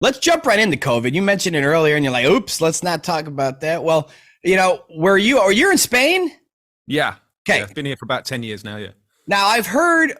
Let's jump right into COVID. You mentioned it earlier, and you're like, "Oops, let's not talk about that." Well, where you are, you're in Spain. Yeah. Okay. Yeah. I've been here for about 10 years now. Yeah. Now I've heard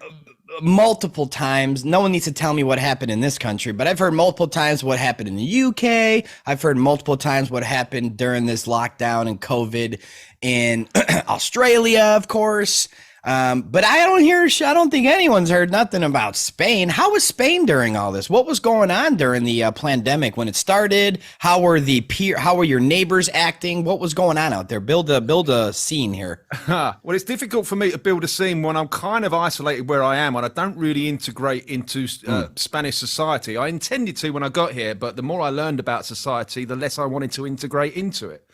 multiple times. No one needs to tell me what happened in this country, but I've heard multiple times what happened in the UK. I've heard multiple times what happened during this lockdown and COVID in Australia, of course. But I don't think anyone's heard nothing about Spain. How was Spain during all this? What was going on during the pandemic when it started? How were your neighbors acting? What was going on out there? Build a scene here. Well, it's difficult for me to build a scene when I'm kind of isolated where I am and I don't really integrate into Spanish society. I intended to when I got here, but the more I learned about society, the less I wanted to integrate into it.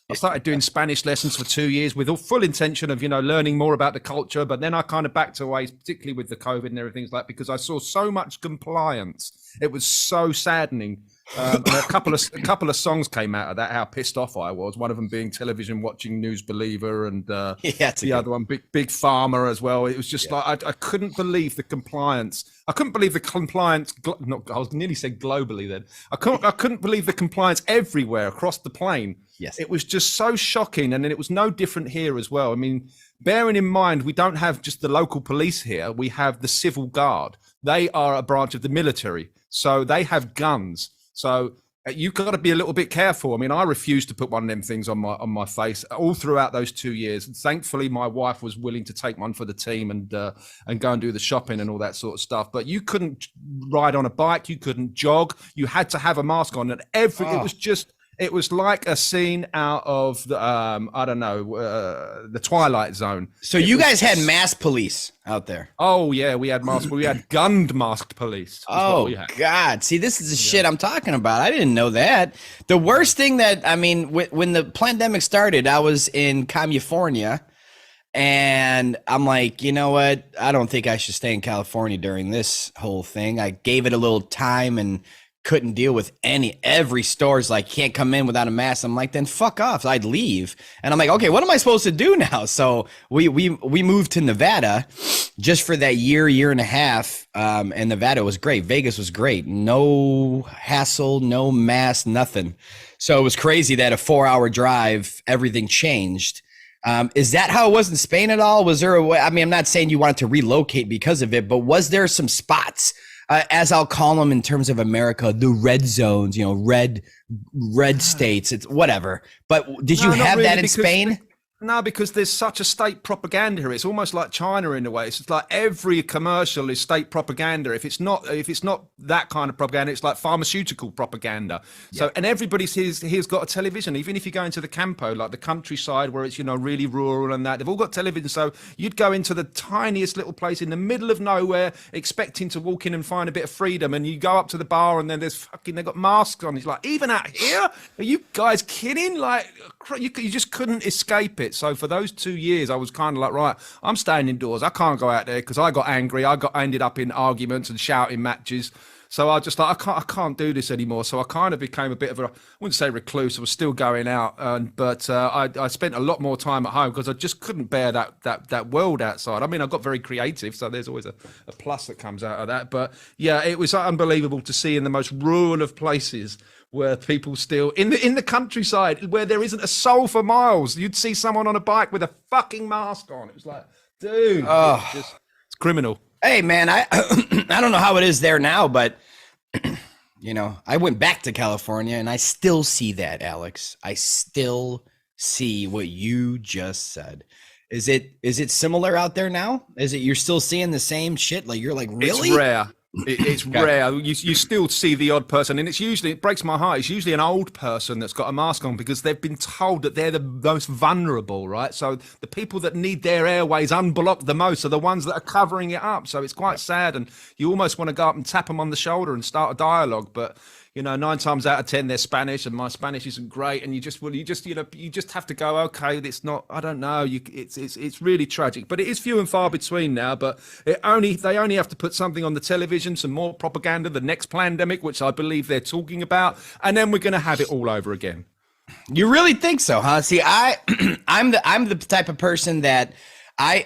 I started doing Spanish lessons for 2 years with full intention of, learning more about the culture. But then I kind of backed away, particularly with the COVID and everything like, because I saw so much compliance. It was so saddening. And a couple of songs came out of that, how pissed off I was. One of them being Television Watching News Believer, and the other one, Big Pharma as well. It was just like, I couldn't believe the compliance. I couldn't believe the compliance. I was nearly said globally then. I couldn't believe the compliance everywhere across the plane. Yes. It was just so shocking. And then it was no different here as well. I mean, bearing in mind, we don't have just the local police here. We have the civil guard. They are a branch of the military. So they have guns. So you've got to be a little bit careful. I mean, I refused to put one of them things on my face all throughout those 2 years. And thankfully, my wife was willing to take one for the team and go and do the shopping and all that sort of stuff. But you couldn't ride on a bike. You couldn't jog. You had to have a mask on. And it was like a scene out of the, the Twilight Zone. So you guys had masked police out there? Oh yeah, we had masked. We had gunned masked police. Oh God! See, this is the shit I'm talking about. I didn't know that. The worst thing when the pandemic started, I was in California, and I'm like, you know what? I don't think I should stay in California during this whole thing. I gave it a little time and couldn't deal with every store's like, can't come in without a mask. I'm like, then fuck off. So I'd leave. And I'm like, okay, what am I supposed to do now? So we moved to Nevada just for that year and a half. And Nevada was great. Vegas was great. No hassle, no mask, nothing. So it was crazy that a 4-hour drive, everything changed. Is that how it was in Spain at all? Was there a way? I mean, I'm not saying you wanted to relocate because of it, but was there some spots, as I'll call them in terms of America, the red zones, red states, it's whatever. But did you have that in Spain? No, because there's such a state propaganda here. It's almost like China in a way. It's like every commercial is state propaganda. If it's not that kind of propaganda, it's like pharmaceutical propaganda. Yeah. So, and everybody's here's got a television. Even if you go into the campo, like the countryside where it's really rural and that, they've all got television. So you'd go into the tiniest little place in the middle of nowhere, expecting to walk in and find a bit of freedom, and you go up to the bar and then they've got masks on. It's like, even out here, are you guys kidding? Like you just couldn't escape it. So for those 2 years, I was kind of like, right, I'm staying indoors. I can't go out there because I got angry. I ended up in arguments and shouting matches. So I just like, I can't do this anymore. So I kind of became a bit of I wouldn't say recluse. I was still going out, but I spent a lot more time at home because I just couldn't bear that world outside. I mean, I got very creative, so there's always a plus that comes out of that. But yeah, it was unbelievable to see in the most rural of places where people still in the countryside where there isn't a soul for miles. You'd see someone on a bike with a fucking mask on. It was like, dude, it's criminal. Hey man, I I don't know how it is there now, but I went back to California and I still see that, Alex. I still see what you just said. Is it similar out there now? Is it you're still seeing the same shit? Like you're like, really? It's rare. It's rare. You still see the odd person, and it breaks my heart. It's usually an old person that's got a mask on because they've been told that they're the most vulnerable, right? So the people that need their airways unblocked the most are the ones that are covering it up. So it's quite sad, and you almost want to go up and tap them on the shoulder and start a dialogue, but 9 times out of 10 they're Spanish, and my Spanish isn't great, and you just have to go, okay, it's not. I don't know. It's really tragic, but it is few and far between now. But they only have to put something on the television, some more propaganda, the next pandemic, which I believe they're talking about, and then we're going to have it all over again. You really think so, huh? See, I'm the type of person that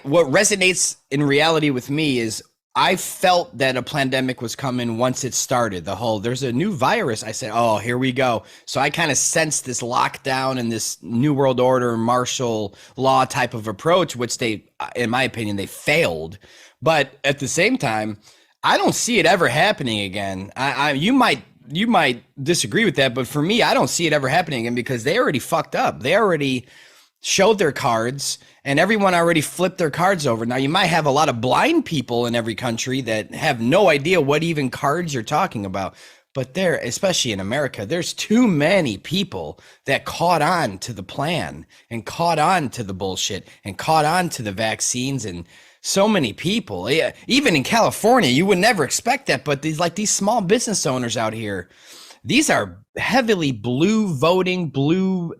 what resonates in reality with me is I felt that a pandemic was coming once it started. There's a new virus. I said, oh, here we go. So I kind of sensed this lockdown and this new world order, martial law type of approach, which they, in my opinion, they failed. But at the same time, I don't see it ever happening again. You might disagree with that, but for me, I don't see it ever happening again because they already fucked up. They already showed their cards and everyone already flipped their cards over. Now, you might have a lot of blind people in every country that have no idea what even cards you're talking about. But there, especially in America, there's too many people that caught on to the plan and caught on to the bullshit and caught on to the vaccines, and so many people. Yeah, even in California, you would never expect that. But these small business owners out here, these are heavily blue voting, blue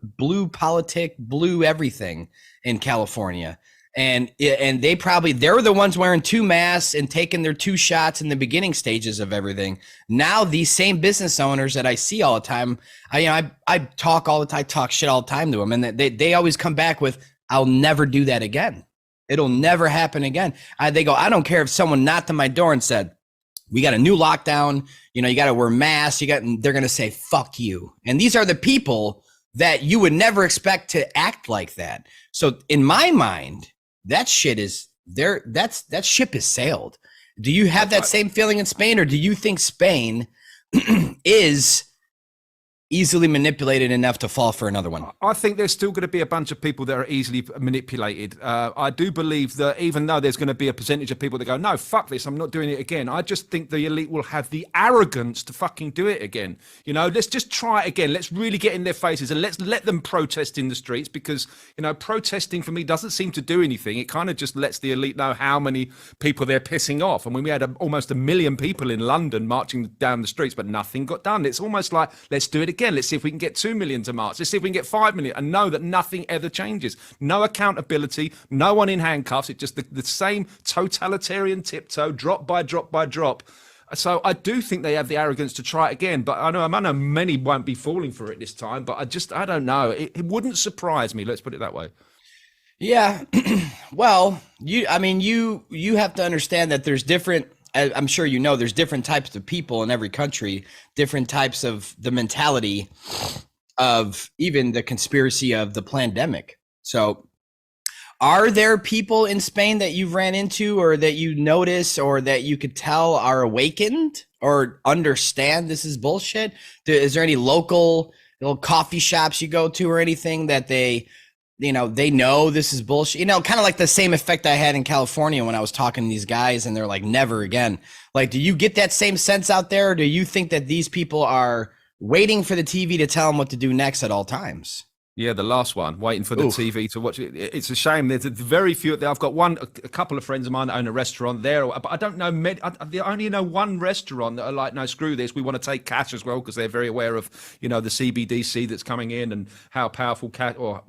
politic, blue everything in California. And they're the ones wearing 2 masks and taking their 2 shots in the beginning stages of everything. Now these same business owners that I see all the time, I talk all the time, talk shit all the time to them, and they always come back with, "I'll never do that again. It'll never happen again." They go, "I don't care if someone knocked on my door and said, we got a new lockdown, you got to wear masks, they're going to say, fuck you." And these are the people that you would never expect to act like that. So in my mind, that shit is there. That ship has sailed. Do you have that same feeling in Spain, or do you think Spain is easily manipulated enough to fall for another one? I think there's still going to be a bunch of people that are easily manipulated. I do believe that even though there's going to be a percentage of people that go, "No, fuck this, I'm not doing it again," I just think the elite will have the arrogance to fucking do it again. Let's just try it again. Let's really get in their faces and let's let them protest in the streets, because, protesting for me doesn't seem to do anything. It kind of just lets the elite know how many people they're pissing off. And when we had almost 1 million people in London marching down the streets, but nothing got done. It's almost like, let's do it again. Let's see if we can get 2 million to march. Let's see if we can get 5 million, and know that nothing ever changes. No accountability, no one in handcuffs. It's just the same totalitarian tiptoe, drop by drop by drop. So I do think they have the arrogance to try it again, but I know many won't be falling for it this time, but I don't know. It wouldn't surprise me. Let's put it that way. Yeah. Well, you have to understand that there's different, I'm sure there's different types of people in every country, different types of the mentality of even the conspiracy of the pandemic. So are there people in Spain that you've ran into, or that you notice, or that you could tell are awakened or understand this is bullshit? Is there any local little coffee shops you go to or anything that they know this is bullshit? Kind of like the same effect I had in California when I was talking to these guys and they're like, never again. Like, do you get that same sense out there? Or do you think that these people are waiting for the TV to tell them what to do next at all times? Yeah, the last one, waiting for the TV to watch it. It's a shame. There's very few. I've got a couple of friends of mine that own a restaurant there, but I don't know. I only know one restaurant that are like, "No, screw this. We want to take cash as well," because they're very aware of, the CBDC that's coming in and how powerful cash, or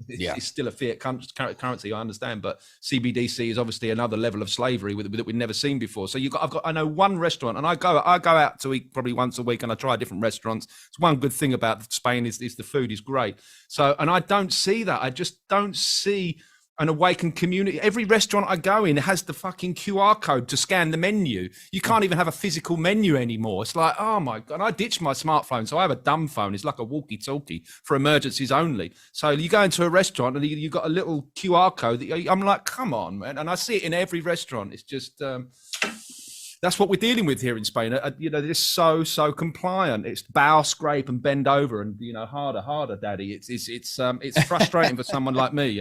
it's still a fiat currency, I understand, but CBDC is obviously another level of slavery that we've never seen before. So I know one restaurant, and I go out to eat probably once a week, and I try different restaurants. It's one good thing about Spain is the food is great. So, and I don't see that. I just don't see an awakened community. Every restaurant I go in has the fucking QR code to scan the menu. You can't even have a physical menu anymore. It's like, oh my God. I ditched my smartphone, so I have a dumb phone. It's like a walkie-talkie for emergencies only. So you go into a restaurant and you've got a little QR code. I'm like, come on, man. And I see it in every restaurant. It's just... that's what we're dealing with here in Spain. They're so compliant. It's bow, scrape, and bend over, and harder, daddy. It's frustrating for someone like me,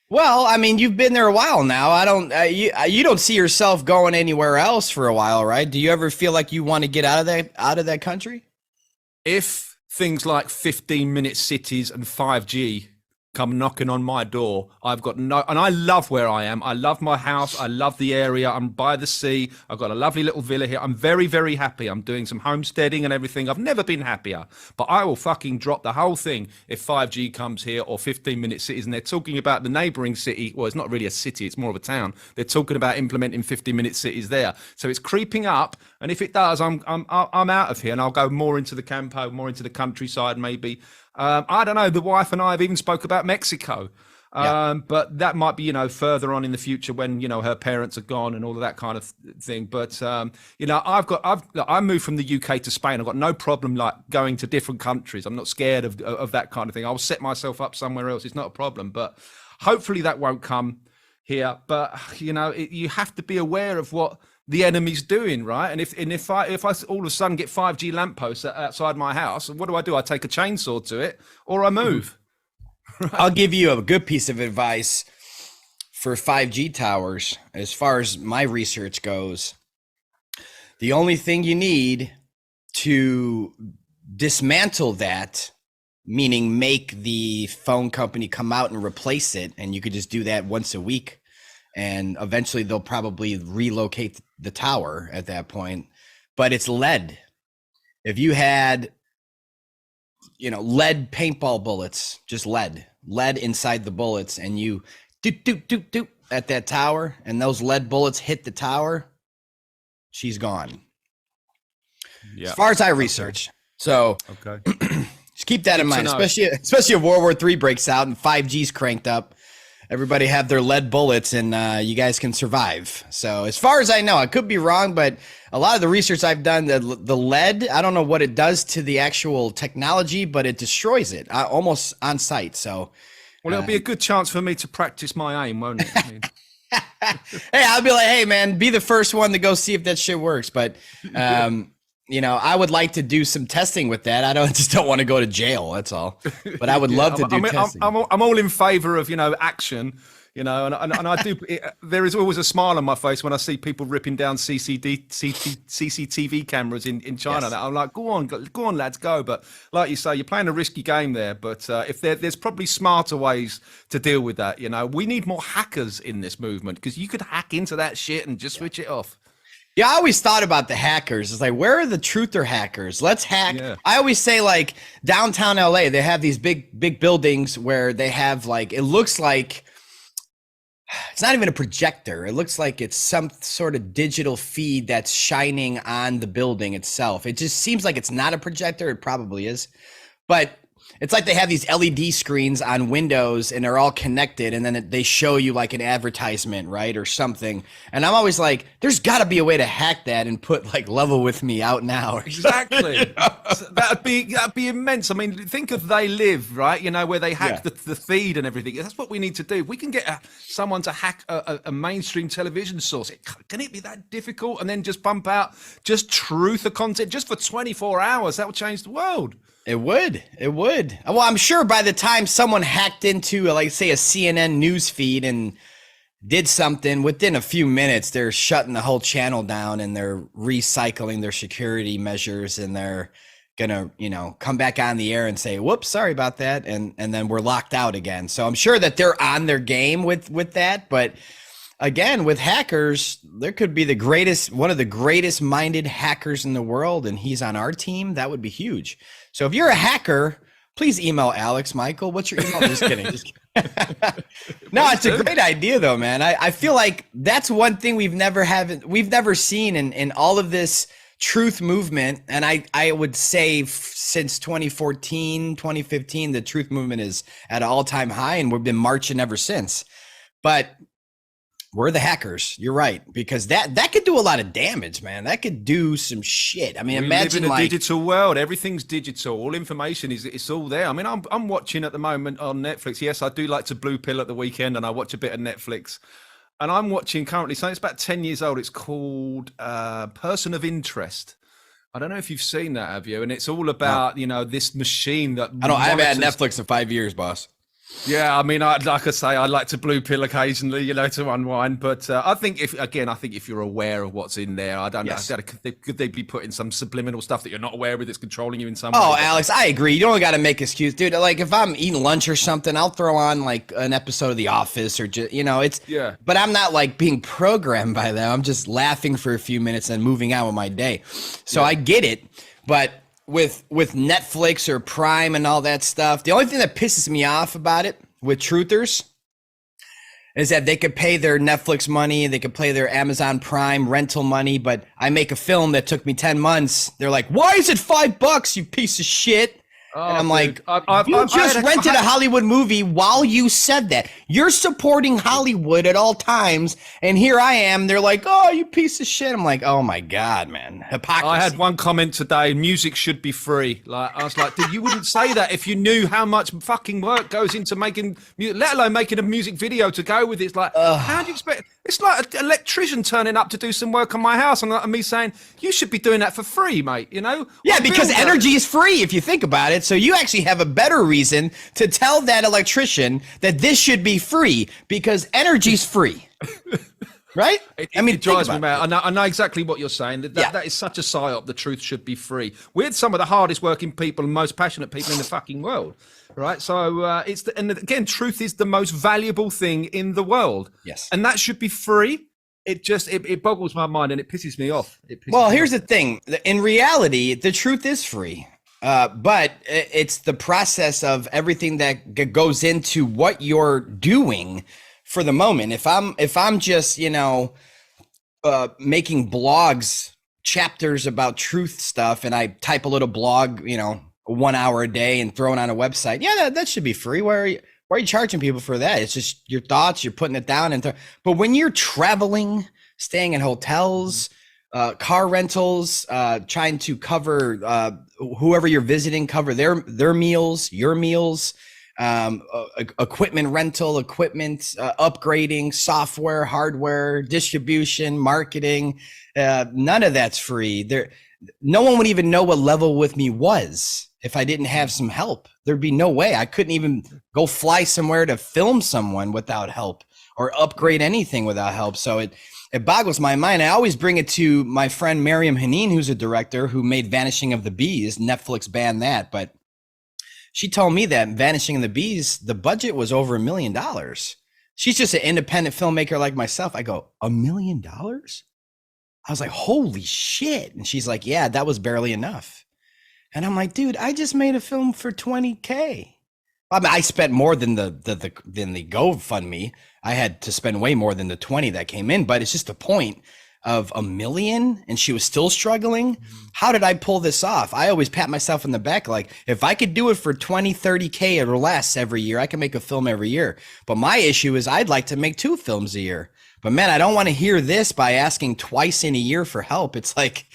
Well, you've been there a while now. You don't see yourself going anywhere else for a while, right? Do you ever feel like you want to get out of that country? If things like 15-minute cities and 5G come knocking on my door, I've got and I love where I am. I love my house. I love the area. I'm by the sea. I've got a lovely little villa here. I'm very, very happy. I'm doing some homesteading and everything. I've never been happier, but I will fucking drop the whole thing if 5G comes here, or 15-minute cities. And they're talking about the neighboring city. Well, it's not really a city. It's more of a town. They're talking about implementing 15-minute cities there. So it's creeping up. And if it does, I'm out of here, and I'll go more into the campo, more into the countryside, maybe. I don't know. The wife and I have even spoke about Mexico. Yeah. But that might be, further on in the future when, her parents are gone and all of that kind of thing. But, I moved from the UK to Spain. I've got no problem like going to different countries. I'm not scared of that kind of thing. I'll set myself up somewhere else. It's not a problem, but hopefully that won't come here. But, you have to be aware of what the enemy's doing, right? And if I all of a sudden get 5G lampposts outside my house, what do? I take a chainsaw to it or I move. I'll give you a good piece of advice for 5G towers. As far as my research goes, the only thing you need to dismantle that, meaning make the phone company come out and replace it, and you could just do that once a week, and eventually they'll probably relocate the tower at that point. But it's lead. If you had lead paintball bullets, just lead inside the bullets, and you do at that tower, and those lead bullets hit the tower, she's gone. Yeah. As far as I research. So okay. Just keep that in mind, especially if World War III breaks out and 5G's cranked up. Everybody have their lead bullets, and you guys can survive. So as far as I know, I could be wrong, but a lot of the research I've done, the lead, I don't know what it does to the actual technology, but it destroys it almost on sight. So, well, it'll be a good chance for me to practice my aim, won't it? I mean. Hey, I'll be like, hey, man, be the first one to go see if that shit works. But I would like to do some testing with that. I just don't want to go to jail. That's all. But I would love to do testing. I'm all in favor of, action, and I do. There is always a smile on my face when I see people ripping down CCTV cameras in China. Yes. I'm like, go on, lads, go. But like you say, you're playing a risky game there. But if there's probably smarter ways to deal with that. We need more hackers in this movement, because you could hack into that shit and just switch it off. Yeah, I always thought about the hackers. It's like, where are the truther hackers? Let's hack. Yeah. I always say, like, downtown LA, they have these big buildings where they have, like, it looks like it's not even a projector. It looks like it's some sort of digital feed that's shining on the building itself. It just seems like it's not a projector. It probably is. But it's like they have these LED screens on windows and they're all connected, and then they show you like an advertisement, right, or something. And I'm always like, there's got to be a way to hack that and put like Level With Me out now. Exactly. So that'd be immense. I mean, think of They Live, right? Where they hack the feed and everything. That's what we need to do. If we can get someone to hack a mainstream television source, can it be that difficult? And then just pump out just truth of content just for 24 hours. That would change the world. It would. Well, I'm sure by the time someone hacked into, like, say, a CNN news feed and did something, within a few minutes, they're shutting the whole channel down and they're recycling their security measures, and they're gonna, come back on the air and say, whoops, sorry about that. And then we're locked out again. So I'm sure that they're on their game with that. But again, with hackers, there could be one of the greatest minded hackers in the world, and he's on our team. That would be huge. So if you're a hacker, please email Alex. Michael, what's your email? Just kidding. No, it's a great idea though, man. I feel like that's one thing we've never seen in all of this truth movement. And I would say since 2014, 2015, the truth movement is at an all-time high, and we've been marching ever since. But we're the hackers. You're right, because that could do a lot of damage, man. That could do some shit. I mean, imagine live in a digital world. Everything's digital. All information it's all there. I mean, I'm watching at the moment on Netflix. Yes, I do like to blue pill at the weekend, and I watch a bit of Netflix. And I'm watching currently something. It's about 10 years old. It's called Person of Interest. I don't know if you've seen that, have you? And it's all about this machine that I haven't had Netflix in 5 years, boss. Yeah, I mean, like I say, I like to blue pill occasionally, to unwind. But I think if you're aware of what's in there, I don't know. Could they be putting some subliminal stuff that you're not aware of that's controlling you in some way? Oh, Alex, I agree. You don't got to make excuse, dude. Like if I'm eating lunch or something, I'll throw on like an episode of The Office or just, But I'm not like being programmed by them. I'm just laughing for a few minutes and moving on with my day. So I get it, but with Netflix or Prime and all that stuff, the only thing that pisses me off about it with truthers is that they could pay their Netflix money, they could pay their Amazon Prime rental money, but I make a film that took me 10 months. They're like, why is it $5, you piece of shit? And Oh, I'm dude. like, you just rented a Hollywood movie while you said that. You're supporting Hollywood at all times. And here I am. They're like, oh, you piece of shit. I'm like, oh my God, man. Hypocrisy. I had one comment today, music should be free. Like, I was like, dude, you wouldn't say that if you knew how much fucking work goes into making music, let alone making a music video to go with it. It's like, how do you expect? It's like an electrician turning up to do some work on my house and me saying, you should be doing that for free, mate, you know? Yeah, because energy is free if you think about it. So you actually have a better reason to tell that electrician that this should be free because energy's free. Right? I mean, it drives me mad. I know exactly what you're saying. That is such a psyop. The truth should be free. We're some of the hardest working people and most passionate people in the fucking world, right? So and again, truth is the most valuable thing in the world. Yes, and that should be free. It boggles my mind and it pisses me off. Here's the thing. In reality, the truth is free. But it's the process of everything that goes into what you're doing for the moment. If I'm just, making blogs, chapters about truth stuff, and I type a little blog, 1 hour a day and throw it on a website. Yeah, that should be free. Why are you charging people for that? It's just your thoughts. You're putting it down. But when you're traveling, staying in hotels, car rentals, trying to cover whoever you're visiting, cover their meals, your meals, equipment rental, upgrading, software, hardware, distribution, marketing, none of that's free. No one would even know what Level With Me was if I didn't have some help. There'd be no way. I couldn't even go fly somewhere to film someone without help or upgrade anything without help. So it boggles my mind. I always bring it to my friend Mariam Haneen, who's a director who made Vanishing of the Bees. Netflix banned that, but she told me that Vanishing of the Bees, the budget was over $1 million. She's just an independent filmmaker like myself. I go, $1 million? I was like, holy shit. And she's like, yeah, that was barely enough. And I'm like, dude, I just made a film for $20K. I mean, I spent more than the GoFundMe. I had to spend way more than the 20 that came in, but it's just the point of $1 million, and she was still struggling. How did I pull this off? I always pat myself in the back. Like, if I could do it for 20, 30K or less every year, I can make a film every year. But my issue is I'd like to make 2 films a year. But man, I don't want to hear this by asking twice in a year for help. It's like,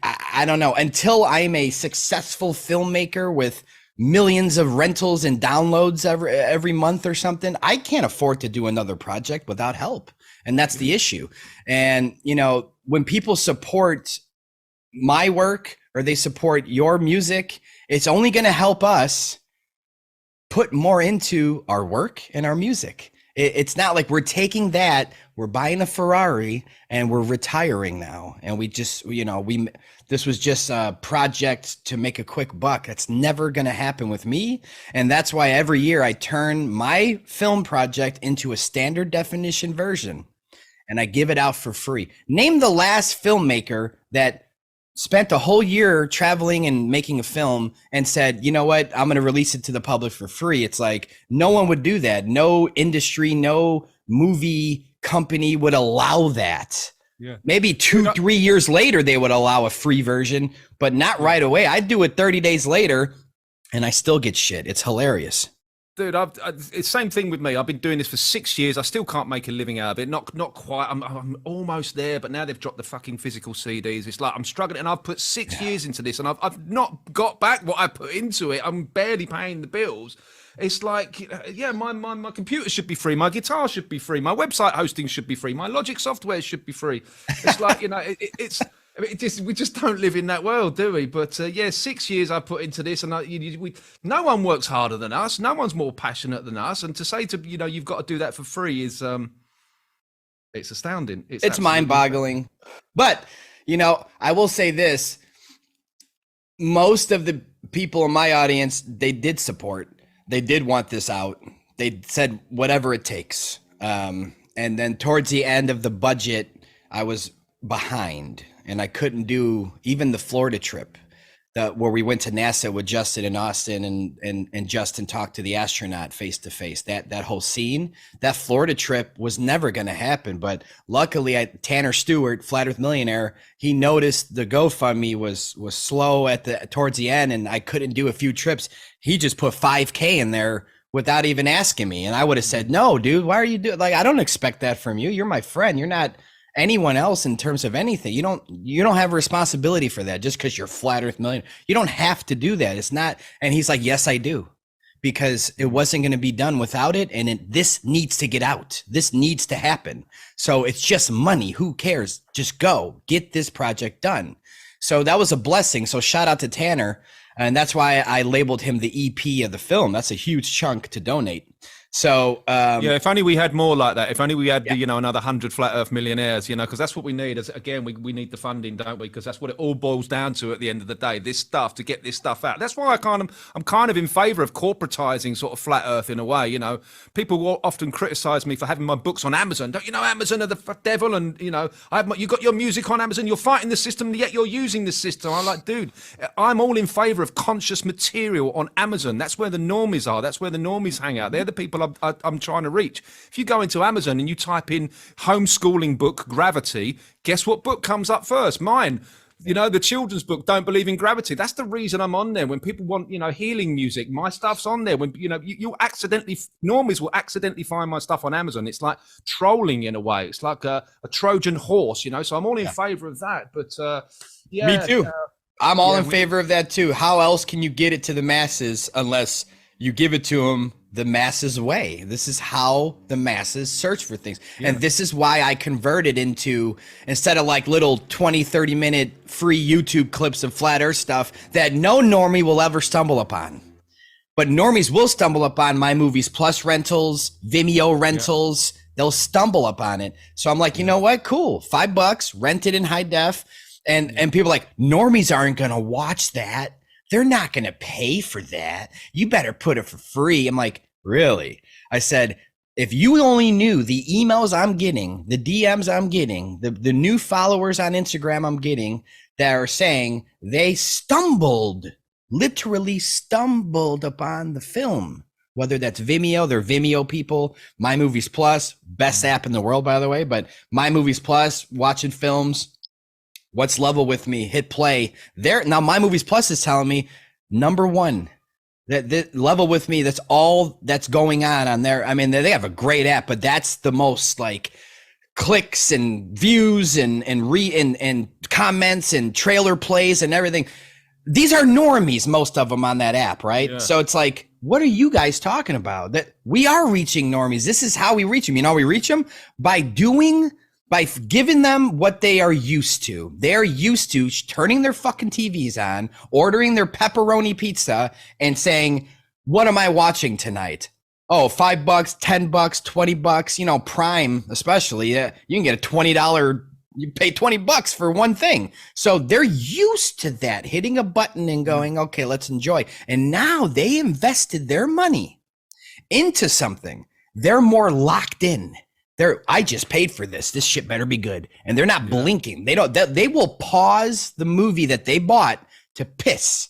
I don't know. Until I'm a successful filmmaker with millions of rentals and downloads every month or something, I can't afford to do another project without help. And that's the issue. And, when people support my work or they support your music, it's only going to help us put more into our work and our music. It's not like we're taking that, we're buying a Ferrari and we're retiring now. And we just, this was just a project to make a quick buck. That's never going to happen with me. And that's why every year I turn my film project into a standard definition version and I give it out for free. Name the last filmmaker that spent a whole year traveling and making a film and said, you know what, I'm going to release it to the public for free. It's like, no one would do that. No industry, no movie company would allow that. Yeah. Maybe 2-3 years later, they would allow a free version, but not right away. I'd do it 30 days later and I still get shit. It's hilarious. Dude, it's same thing with me. I've been doing this for 6 years. I still can't make a living out of it. Not quite. I'm almost there, but now they've dropped the fucking physical CDs. It's like I'm struggling, and I've put 6 years into this, and I've not got back what I put into it. I'm barely paying the bills. It's like, yeah, my computer should be free. My guitar should be free. My website hosting should be free. My Logic software should be free. It's like, it's. We just don't live in that world, do we? But 6 years I put into this, and no one works harder than us. No one's more passionate than us. And to say you've got to do that for free is, it's astounding. It's mind-boggling. But I will say this: most of the people in my audience, they did support. They did want this out. They said whatever it takes. And then towards the end of the budget, I was behind. And I couldn't do even the Florida trip. where we went to NASA with Justin and Austin, and Justin talked to the astronaut face to face. That whole scene, that Florida trip was never going to happen. But luckily, Tanner Stewart, Flat Earth Millionaire, he noticed the GoFundMe was slow towards the end, and I couldn't do a few trips. He just put $5K in there without even asking me, and I would have said, "No, dude, why are you doing? Like, I don't expect that from you. You're my friend. You're not anyone else in terms of anything. You don't have a responsibility for that just because you're Flat Earth Millionaire. You don't have to do that. It's not." And he's like, "Yes, I do, because it wasn't going to be done without it, and this needs to get out. This needs to happen. So it's just money. Who cares? Just go get this project done." So that was a blessing. So shout out to Tanner, and that's why I labeled him the EP of the film. That's a huge chunk to donate. So yeah, if only we had more like that. If only we had another 100 Flat Earth millionaires, because that's what we need. Again, we need the funding, don't we? Because that's what it all boils down to at the end of the day. This stuff, to get this stuff out. That's why I'm kind of in favor of corporatizing sort of Flat Earth in a way. People will often criticize me for having my books on Amazon. Don't you know Amazon are the devil? And you got your music on Amazon. You're fighting the system, yet you're using the system. I'm like, dude, I'm all in favor of conscious material on Amazon. That's where the normies are. That's where the normies hang out. They're the people I'm trying to reach. If you go into Amazon and you type in homeschooling book Gravity, guess what book comes up first? Mine. The children's book, Don't Believe in Gravity. That's the reason I'm on there. When people want, healing music, my stuff's on there. When, normies will accidentally find my stuff on Amazon. It's like trolling in a way. It's like a Trojan horse, so I'm all in favor of that. But me too. I'm all in favor of that too. How else can you get it to the masses unless you give it to them the masses way? This is how the masses search for things. And this is why I converted into, instead of like little 20, 30 minute free YouTube clips of flat earth stuff that no normie will ever stumble upon. But normies will stumble upon My Movies Plus rentals, Vimeo rentals. They'll stumble upon it. So I'm like, you know what? Cool. $5, rent it in high def. And people are like, normies aren't going to watch that. They're not going to pay for that. You better put it for free. I'm like, really? I said, if you only knew the emails I'm getting, the DMs I'm getting, the new followers on Instagram I'm getting that are saying they literally stumbled upon the film, whether that's Vimeo, they're Vimeo people, My Movies Plus, best app in the world, by the way, but My Movies Plus, watching films. What's Level With Me, hit play there. Now My Movies Plus is telling me #1 that Level With Me. That's all that's going on there. I mean, they have a great app, but that's the most like clicks and views and comments and trailer plays and everything. These are normies, most of them on that app, right? Yeah. So it's like, what are you guys talking about? That we are reaching normies. This is how we reach them. You know how we reach them? By giving them what they are used to. They're used to turning their fucking TVs on, ordering their pepperoni pizza, and saying, what am I watching tonight? Oh, $5, $10, $20, Prime especially. You can get a $20, you pay $20 for one thing. So they're used to that, hitting a button and going, okay, let's enjoy. And now they invested their money into something. They're more locked in. I just paid for this. This shit better be good. And they're not blinking. They will pause the movie that they bought to piss,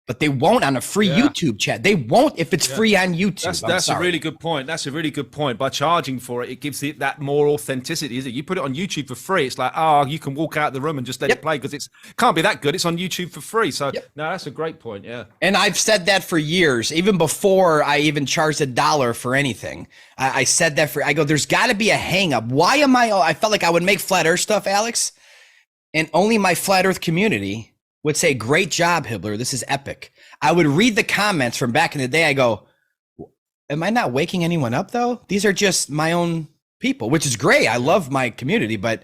but they won't on a free YouTube chat. They won't if it's free on YouTube. That's a really good point. That's a really good point. By charging for it, it gives it that more authenticity. Is it? You put it on YouTube for free, it's like, you can walk out of the room and just let it play because it can't be that good. It's on YouTube for free. So no, that's a great point. Yeah. And I've said that for years, even before I even charged $1 for anything. I said that I go, there's got to be a hang up. Why am I felt like I would make flat earth stuff, Alex, and only my flat earth community would say, great job, Hibbler. This is epic. I would read the comments from back in the day. I go, am I not waking anyone up though? These are just my own people, which is great. I love my community, but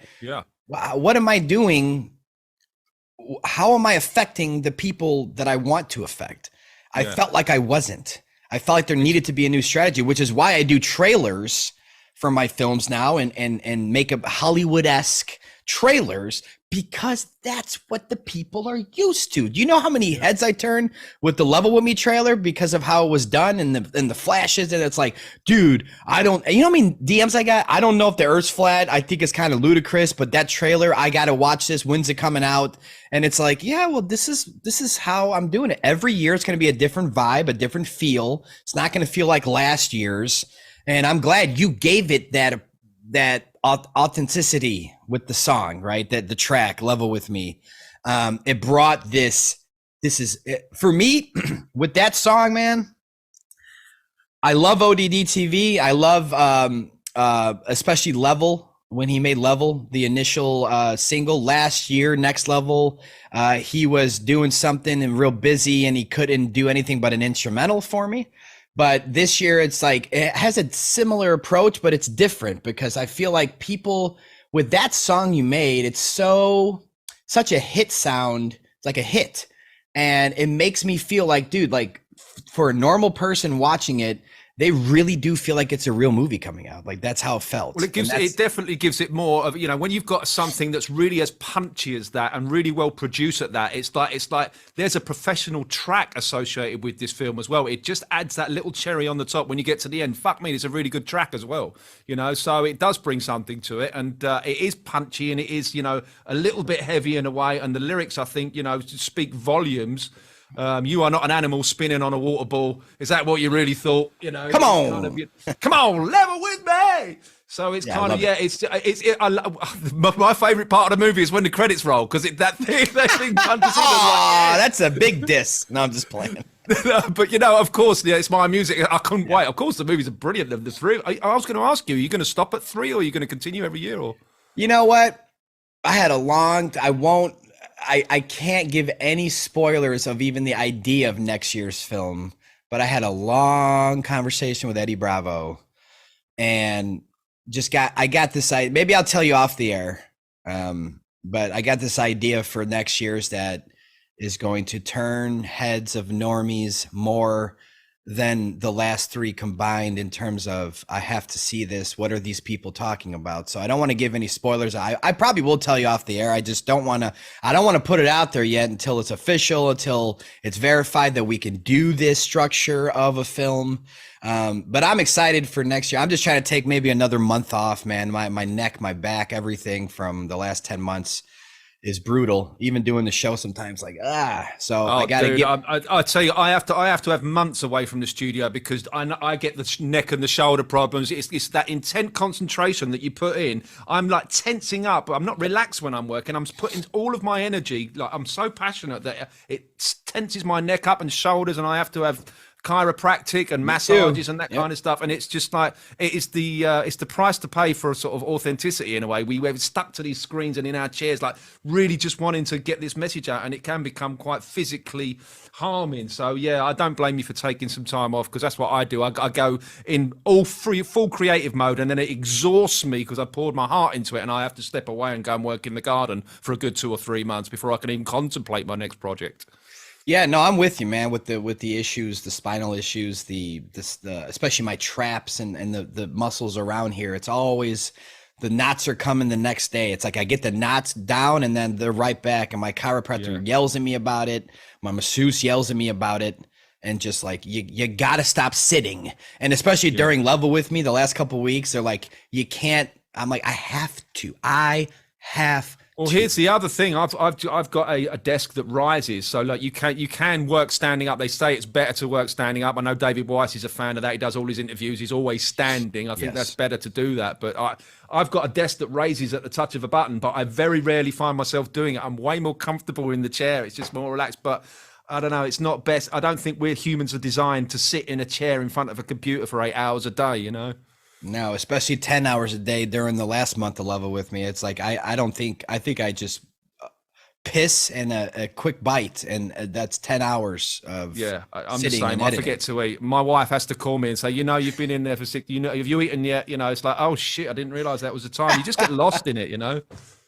what am I doing? How am I affecting the people that I want to affect? I felt like I wasn't. I felt like there needed to be a new strategy, which is why I do trailers for my films now and make a Hollywood-esque trailers because that's what the people are used to. Do you know how many heads I turned with the Level With Me trailer because of how it was done and the flashes? And it's like, dude, I don't, you know what I mean? DMs I got, I don't know if the Earth's flat. I think it's kind of ludicrous, but that trailer, I got to watch this. When's it coming out? And it's like, yeah, well, this is how I'm doing it. Every year it's going to be a different vibe, a different feel. It's not going to feel like last year's. And I'm glad you gave it that authenticity with the song, right? That the track Level With Me. It brought this is for me with that song, man. I love ODD TV. I love especially Level, when he made Level, the initial single last year, Next Level. He was doing something and real busy and he couldn't do anything but an instrumental for me. But this year it's like, it has a similar approach, but it's different because I feel like people with that song you made, it's such a hit sound. It's like a hit. And it makes me feel like, dude, like for a normal person watching it, they really do feel like it's a real movie coming out. Like that's how it felt. Well, it definitely gives it more of, you know, when you've got something that's really as punchy as that and really well produced at that, it's like there's a professional track associated with this film as well. It just adds that little cherry on the top when you get to the end. Fuck me, it's a really good track as well, you know, so it does bring something to it. And it is punchy and it is, you know, a little bit heavy in a way. And the lyrics, I think, you know, speak volumes. You are not an animal spinning on a water ball. Is that what you really thought? You know, come on, come on, level with me. So it's kind of my favorite part of the movie is when the credits roll because that thing punches in. That's a big diss. No, I'm just playing. But you know, of course, yeah, it's my music. I couldn't wait. Of course, the movies are brilliant. The three. I was going to ask you, are you going to stop at 3 or are you going to continue every year? Or you know what? I can't give any spoilers of even the idea of next year's film, but I had a long conversation with Eddie Bravo and I got this idea. Maybe I'll tell you off the air. But I got this idea for next year's that is going to turn heads of normies more than the last 3 combined in terms of, I have to see this. What are these people talking about? So I don't want to give any spoilers. I probably will tell you off the air. I just don't want to put it out there yet until it's official, until it's verified that we can do this structure of a film. But I'm excited for next year. I'm just trying to take maybe another month off, man. My neck, my back, everything from the last 10 months is brutal. Even doing the show sometimes, like So I gotta I tell you, I have to have months away from the studio because I get the neck and the shoulder problems. It's that intent concentration that you put in. I'm like tensing up. I'm not relaxed when I'm working. I'm putting all of my energy. Like I'm so passionate that it tenses my neck up and shoulders, and I have to have chiropractic and massages and that kind of stuff, and it's just like it's the price to pay for a sort of authenticity in a way. We're stuck to these screens and in our chairs, like really just wanting to get this message out, and it can become quite physically harming. So yeah, I don't blame you for taking some time off because that's what I do. I go in full creative mode, and then it exhausts me because I poured my heart into it, and I have to step away and go and work in the garden for a good 2 or 3 months before I can even contemplate my next project. Yeah, no, I'm with you, man. With the issues, the spinal issues, the especially my traps and the muscles around here. It's always the knots are coming the next day. It's like I get the knots down and then they're right back. And my chiropractor yells at me about it. My masseuse yells at me about it. And just like you gotta stop sitting. And especially during Level With Me, the last couple of weeks, they're like, you can't. I'm like, I have to. Well, here's the other thing. I've got a desk that rises, so like you can work standing up. They say it's better to work standing up. I know David Weiss is a fan of that. He does all his interviews. He's always standing. I think that's better to do that. But I've got a desk that raises at the touch of a button, but I very rarely find myself doing it. I'm way more comfortable in the chair. It's just more relaxed. But I don't know. It's not best. I don't think humans are designed to sit in a chair in front of a computer for 8 hours a day. You know. No, especially 10 hours a day during the last month of Level With Me. It's like, I think I just piss and a quick bite, and that's 10 hours of I'm the same. I forget to eat. My wife has to call me and say, you've been in there for 6, have you eaten yet? It's like, oh shit, I didn't realize that was the time. You just get lost in it,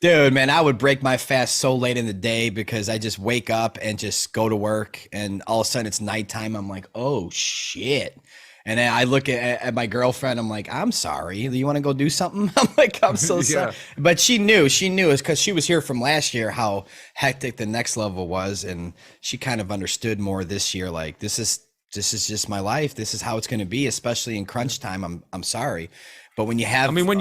Dude, man, I would break my fast so late in the day because I just wake up and just go to work, and all of a sudden it's nighttime. I'm like, oh shit. And then I look at my girlfriend. I'm like, I'm sorry. Do you want to go do something? I'm like, I'm so sorry. But she knew it's because she was here from last year how hectic the next level was, and she kind of understood more this year. Like this is just my life. This is how it's going to be, especially in crunch time. I'm sorry. But when you have, I mean, when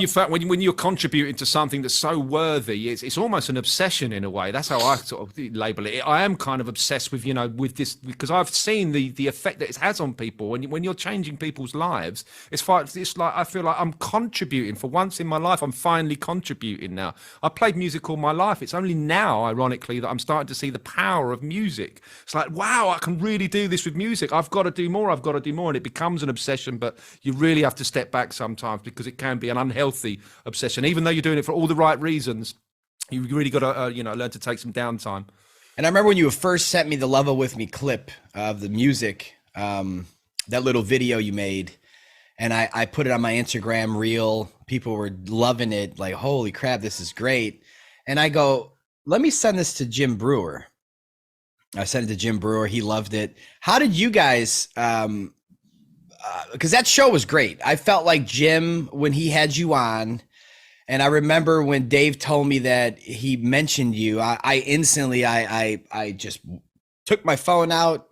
you're contributing to something that's so worthy, it's almost an obsession in a way. That's how I sort of label it. I am kind of obsessed with, with this, because I've seen the effect that it has on people. When you're changing people's lives, it's like I feel like I'm contributing. For once in my life, I'm finally contributing now. I played music all my life. It's only now, ironically, that I'm starting to see the power of music. It's like, wow, I can really do this with music. I've got to do more. I've got to do more. And it becomes an obsession, but you really have to step back sometimes, because it can be an unhealthy obsession. Even though you're doing it for all the right reasons, you really got to learn to take some downtime. And I remember when you first sent me the Level With Me clip of the music, that little video you made, and I put it on my Instagram reel. People were loving it, like, holy crap, this is great. And I go, let me send this to Jim Brewer. I sent it to Jim Brewer. He loved it. How did you guys because that show was great. I felt like Jim, when he had you on, and I remember when Dave told me that he mentioned you, I instantly, I just took my phone out.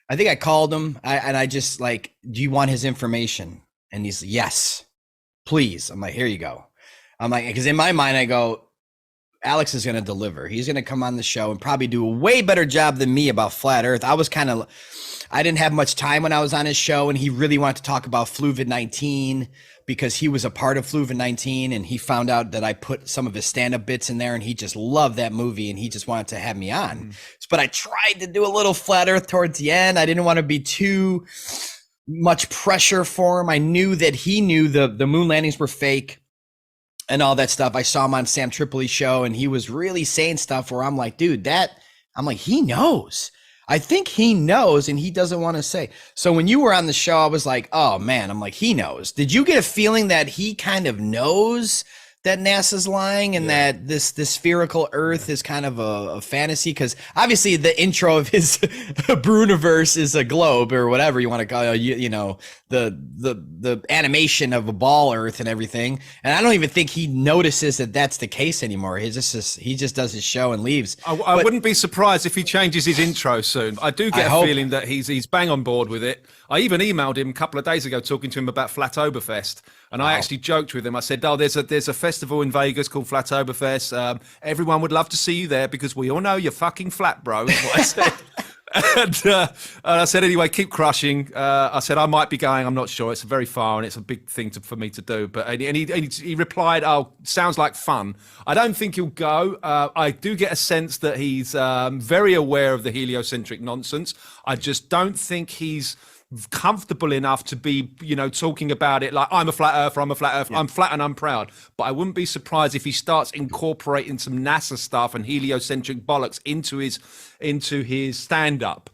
I think I called him, and I just like, do you want his information? And he's, yes, please. I'm like, here you go. I'm like, because in my mind, I go, Alex is going to deliver. He's going to come on the show and probably do a way better job than me about flat earth. I didn't have much time when I was on his show, and he really wanted to talk about Fluvid-19 because he was a part of Fluvid-19, and he found out that I put some of his stand-up bits in there, and he just loved that movie, and he just wanted to have me on. But I tried to do a little flat earth towards the end. I didn't want to be too much pressure for him. I knew that he knew the moon landings were fake and all that stuff. I saw him on Sam Tripoli's show, and he was really saying stuff where I'm like, dude, he knows. I think he knows, and he doesn't want to say. So when you were on the show, I was like, oh man, I'm like, he knows. Did you get a feeling that he kind of knows that NASA's lying and that this spherical Earth is kind of a fantasy? Because obviously the intro of his Bruniverse is a globe or whatever you want to call it, the animation of a ball Earth and everything. And I don't even think he notices that that's the case anymore. He just does his show and leaves. I wouldn't be surprised if he changes his intro soon. I do get a feeling that he's bang on board with it. I even emailed him a couple of days ago talking to him about Flatoberfest. And I actually joked with him. I said, there's a festival in Vegas called Flatoberfest. Everyone would love to see you there because we all know you're fucking flat, bro. Is what I said. And I said, anyway, keep crushing. I said, I might be going. I'm not sure. It's very far and it's a big thing for me to do. But he replied, oh, sounds like fun. I don't think he'll go. I do get a sense that he's very aware of the heliocentric nonsense. I just don't think he's comfortable enough to be, talking about it like I'm a flat earther, I'm flat and I'm proud. But I wouldn't be surprised if he starts incorporating some NASA stuff and heliocentric bollocks into his stand-up.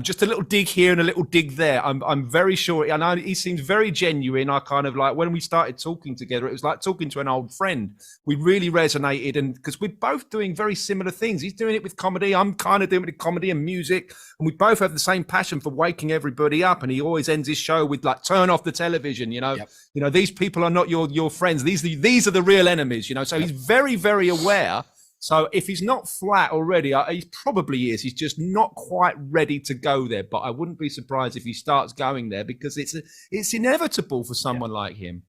Just a little dig here and a little dig there. I'm very sure. I know he seems very genuine. I kind of like when we started talking together, it was like talking to an old friend. We really resonated, and because we're both doing very similar things. He's doing it with comedy. I'm kind of doing it with comedy and music, and we both have the same passion for waking everybody up. And he always ends his show with like, "Turn off the television." These people are not your friends. These are the real enemies. So he's very, very aware. So if he's not flat already, he probably is. He's just not quite ready to go there. But I wouldn't be surprised if he starts going there because it's inevitable for someone like him.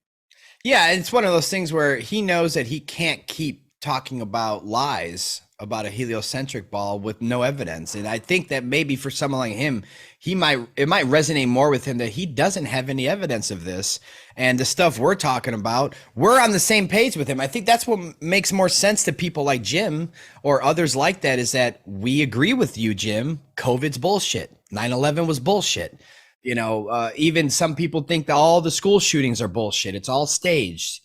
Yeah, it's one of those things where he knows that he can't keep talking about lies about a heliocentric ball with no evidence. And I think that maybe for someone like him, it might resonate more with him that he doesn't have any evidence of this. And the stuff we're talking about, we're on the same page with him. I think that's what makes more sense to people like Jim or others like that, is that we agree with you, Jim. COVID's bullshit. 9/11 was bullshit. Even some people think that all the school shootings are bullshit. It's all staged.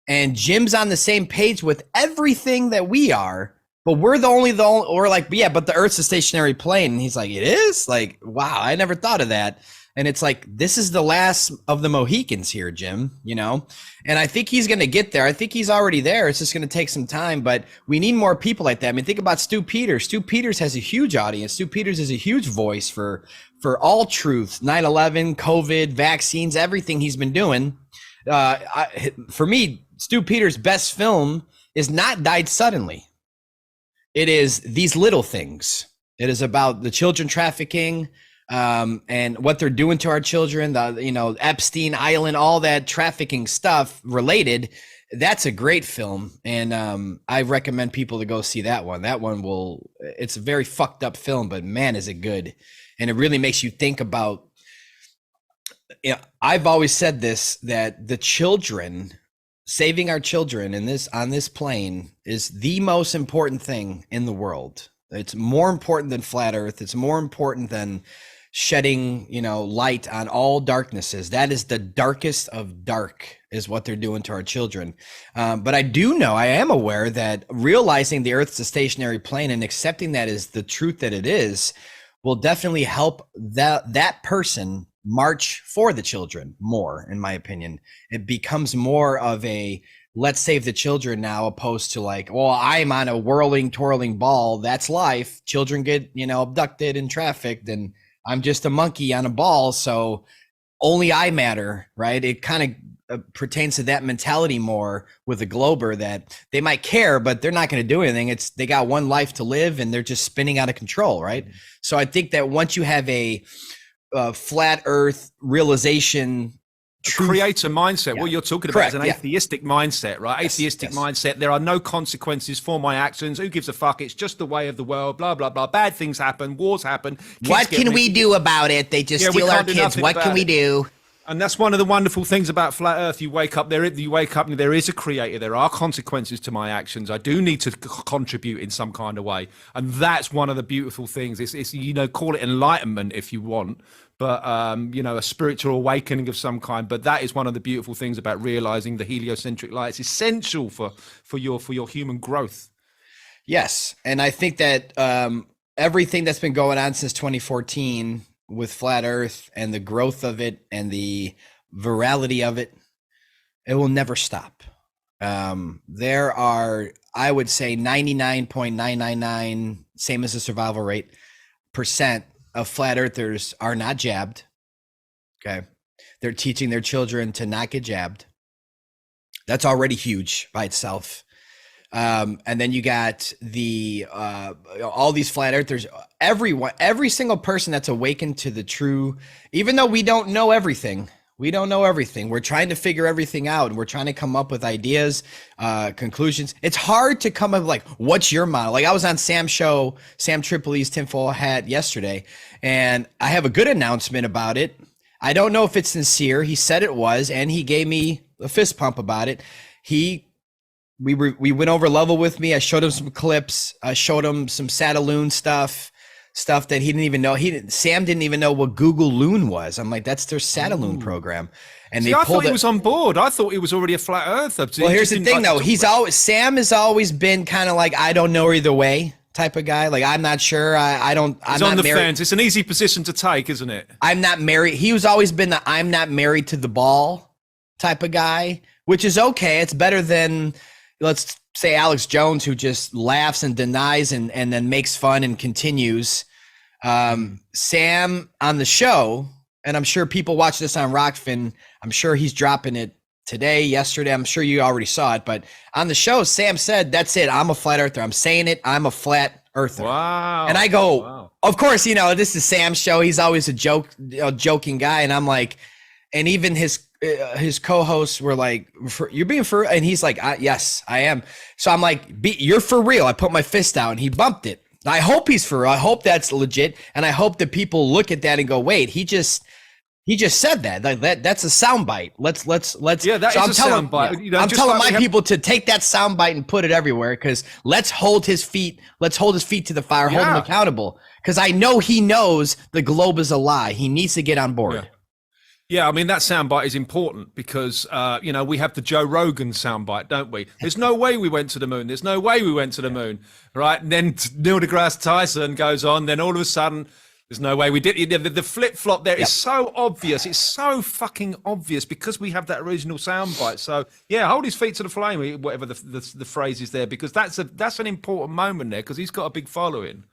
And Jim's on the same page with everything that we are. But we're we're like, yeah, but the Earth's a stationary plane. And he's like, it is? Like, wow, I never thought of that. And it's like, this is the last of the Mohicans here, Jim, you know? And I think he's going to get there. I think he's already there. It's just going to take some time, but we need more people like that. I mean, think about Stu Peters. Stu Peters has a huge audience. Stu Peters is a huge voice for all truth, 9/11, COVID, vaccines, everything he's been doing. For me, Stu Peters' best film is not Died Suddenly. It is These Little Things. It is about the children trafficking, and what they're doing to our children, Epstein Island, all that trafficking stuff related. That's a great film. And I recommend people to go see that one. That one it's a very fucked up film, but man, is it good. And it really makes you think about, I've always said this, that the children, saving our children on this plane is the most important thing in the world. It's more important than flat earth. It's more important than shedding, light on all darknesses. That is the darkest of dark, is what they're doing to our children. But I am aware that realizing the earth's a stationary plane and accepting that is the truth that it is, will definitely help that person march for the children more, in my opinion. It becomes more of a, let's save the children now, opposed to like, well, I'm on a whirling, twirling ball. That's life. Children get, abducted and trafficked, and I'm just a monkey on a ball. So only I matter, right? It kind of pertains to that mentality more with the Glober, that they might care, but they're not going to do anything. They got one life to live, and they're just spinning out of control, right? Mm-hmm. So I think that once you have a flat earth realization, creator mindset, what you're talking about is an atheistic mindset, right? Atheistic mindset. There are no consequences for my actions. Who gives a fuck? It's just the way of the world, blah, blah, blah. Bad things happen. Wars happen. What can we do about it? They just steal our kids. What can we do? And that's one of the wonderful things about flat earth. You wake up, there is a creator. There are consequences to my actions. I do need to contribute in some kind of way. And that's one of the beautiful things. It's call it enlightenment if you want, but a spiritual awakening of some kind. But that is one of the beautiful things about realizing the heliocentric light. It's essential for your human growth. Yes. And I think that everything that's been going on since 2014 with flat earth and the growth of it and the virality of it, it will never stop. There are, I would say, 99.999, same as the survival rate, % of flat earthers are not jabbed. Okay. They're teaching their children to not get jabbed. That's already huge by itself. And then you got all these flat earthers, every single person that's awakened to the true, even though we don't know everything, we're trying to figure everything out, and we're trying to come up with ideas, conclusions. It's hard to come up with, like, what's your model? Like, I was on Sam's show, Sam Tripoli's Tinfoil Hat, yesterday, and I have a good announcement about it. I don't know if it's sincere. He said it was, and he gave me a fist pump about it. We went over level with me. I showed him some clips. I showed him some Sataloon stuff that he didn't even know. Sam didn't even know what Google Loon was. I'm like, that's their Sataloon program. And I thought he was on board. I thought he was already a flat earther. Well, here's the thing, though. Sam has always been kind of like, I don't know either way type of guy. Like, I'm not sure. I'm He's on the fence. It's an easy position to take, isn't it? I'm not married. He was always been the I'm not married to the ball type of guy, which is okay. It's better than, let's say, Alex Jones, who just laughs and denies and then makes fun and continues. Sam on the show, and I'm sure people watch this on Rockfin, I'm sure he's dropping it today, yesterday. I'm sure you already saw it, but on the show, Sam said, that's it. I'm a flat earther. I'm saying it. I'm a flat earther. Wow. And I go, wow. Of course, this is Sam's show. He's always a joking guy. And I'm like, and even his co-hosts were like, you're being for real? And he's like, yes, I am. So I'm like, you're for real. I put my fist out and he bumped it. I hope he's for real. I hope that's legit. And I hope that people look at that and go, wait, he just said that. Like that's a soundbite. Let's. Yeah, that is a soundbite. Yeah. I'm telling my people to take that soundbite and put it everywhere, because let's hold his feet to the fire, hold him accountable. Because I know he knows the globe is a lie. He needs to get on board. Yeah. Yeah, I mean, that soundbite is important because, we have the Joe Rogan soundbite, don't we? There's no way we went to the moon. There's no way we went to the moon, right? And then Neil deGrasse Tyson goes on. Then all of a sudden, There's no way we did. The flip flop there is so obvious. It's so fucking obvious because we have that original soundbite. So yeah, hold his feet to the flame, whatever the phrase is there, because that's an important moment there because he's got a big following.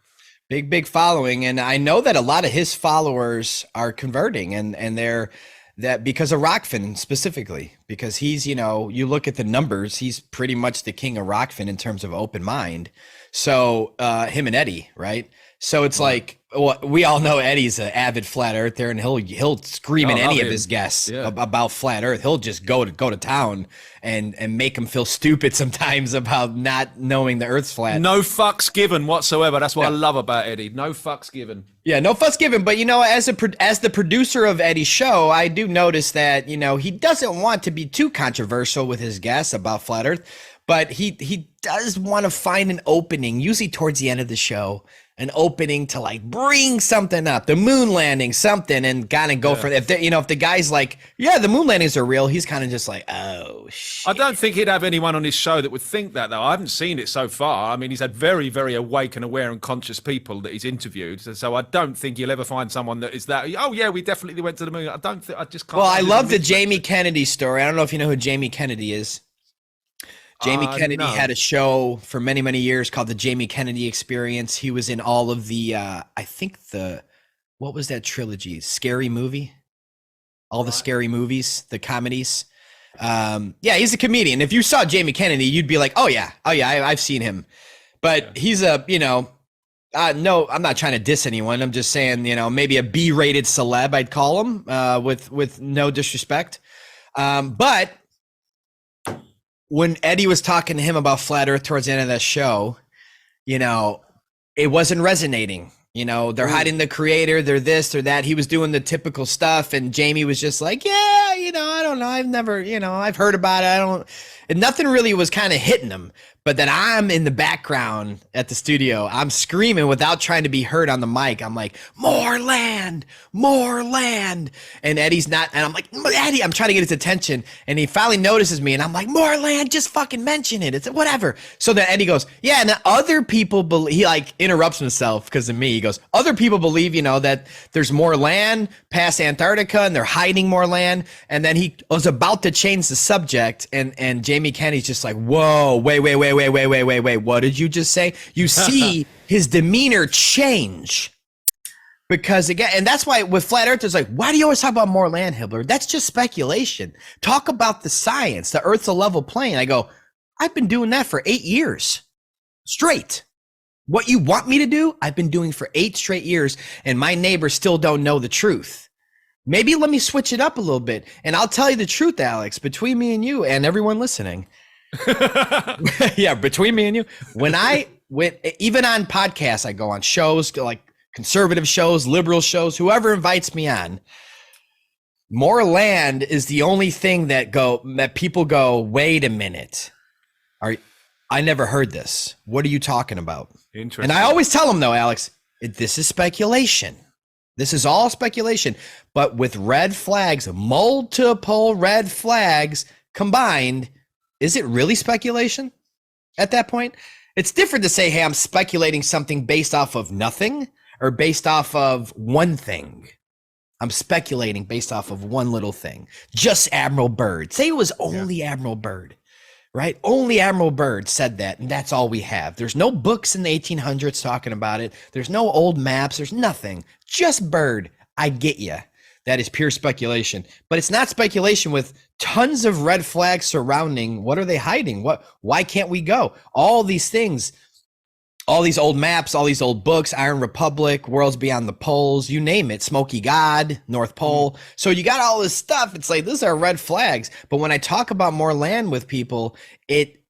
Big following, and I know that a lot of his followers are converting, and they're that because of Rockfin specifically, because he's, you know, you look at the numbers, he's pretty much the king of Rockfin in terms of open mind. So him and Eddie, right? So it's like, well, we all know Eddie's an avid flat earther, and he'll scream at any of his guests about flat Earth. He'll just go to town and make them feel stupid sometimes about not knowing the Earth's flat. No fucks given whatsoever. That's what I love about Eddie. No fucks given. Yeah, no fucks given. But you know, as the producer of Eddie's show, I do notice that, you know, he doesn't want to be too controversial with his guests about flat Earth, but he does want to find an opening, usually towards the end of the show, an opening to like bring something up, the moon landing, something, and kind of go for it. If the guy's like, yeah, the moon landings are real, he's kind of just like, oh shit. I don't think he'd have anyone on his show that would think that, though. I haven't seen it so far. I mean, he's had very, very awake and aware and conscious people that he's interviewed. So I don't think you'll ever find someone that is that, oh yeah, we definitely went to the moon. I just can't. Well, I love the Jamie Kennedy story. I don't know if you know who Jamie Kennedy is. Jamie Kennedy had a show for many, many years called the Jamie Kennedy Experience. He was in all of the, what was that trilogy? Scary Movie? All the scary movies, the comedies. Yeah, he's a comedian. If you saw Jamie Kennedy, you'd be like, oh yeah, I've seen him. But he's a, no, I'm not trying to diss anyone. I'm just saying, maybe a B-rated celeb, I'd call him, with no disrespect. But when Eddie was talking to him about flat Earth towards the end of that show, it wasn't resonating. They're hiding the creator, they're this, they're that. He was doing the typical stuff, and Jamie was just like, yeah, I don't know. I've never, I've heard about it. And nothing really was kind of hitting him. But then I'm in the background at the studio. I'm screaming without trying to be heard on the mic. I'm like, more land, more land. And Eddie's not, and I'm like, Eddie, I'm trying to get his attention. And he finally notices me, and I'm like, more land, just fucking mention it. It's whatever. So then Eddie goes, yeah, and other people believe, he like interrupts himself because of me. He goes, other people believe, that there's more land past Antarctica and they're hiding more land. And then he was about to change the subject, and Jamie Kennedy's just like, whoa, wait. What did you just say? You see his demeanor change. Because again, and that's why with flat earthers, like, why do you always talk about more land, Hibbler? That's just speculation. Talk about the science. The Earth's a level plane. I go, I've been doing that for 8 years straight. What you want me to do, I've been doing for 8 straight years, and my neighbors still don't know the truth. Maybe let me switch it up a little bit, and I'll tell you the truth, Alex, between me and you and everyone listening. Yeah, between me and you, when I went, even on podcasts, I go on shows like conservative shows, liberal shows, whoever invites me on. More land is the only thing that people go, wait a minute, I never heard this. What are you talking about? Interesting. And I always tell them though, Alex, this is speculation. This is all speculation, but with red flags, multiple red flags combined. Is it really speculation at that point? It's different to say, hey, I'm speculating something based off of nothing or based off of one thing. I'm speculating based off of one little thing. Just Admiral Byrd. Say it was only Admiral Byrd, right? Only Admiral Byrd said that, and that's all we have. There's no books in the 1800s talking about it. There's no old maps. There's nothing. Just Byrd. I get you. That is pure speculation, but it's not speculation with tons of red flags surrounding. What are they hiding? Why can't we go? All these things, all these old maps, all these old books, Iron Republic, Worlds Beyond the Poles, you name it, Smoky God, North Pole. So you got all this stuff. It's like, these are red flags. But when I talk about more land with people, it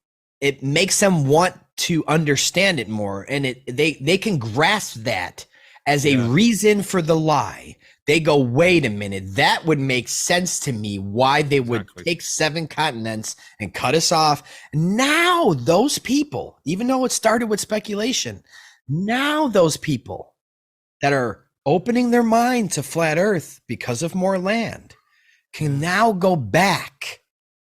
makes them want to understand it more. And they can grasp that as a reason for the lie. They go, wait a minute, that would make sense to me why they would take 7 continents and cut us off. Now those people, even though it started with speculation, now those people that are opening their mind to flat Earth because of more land can now go back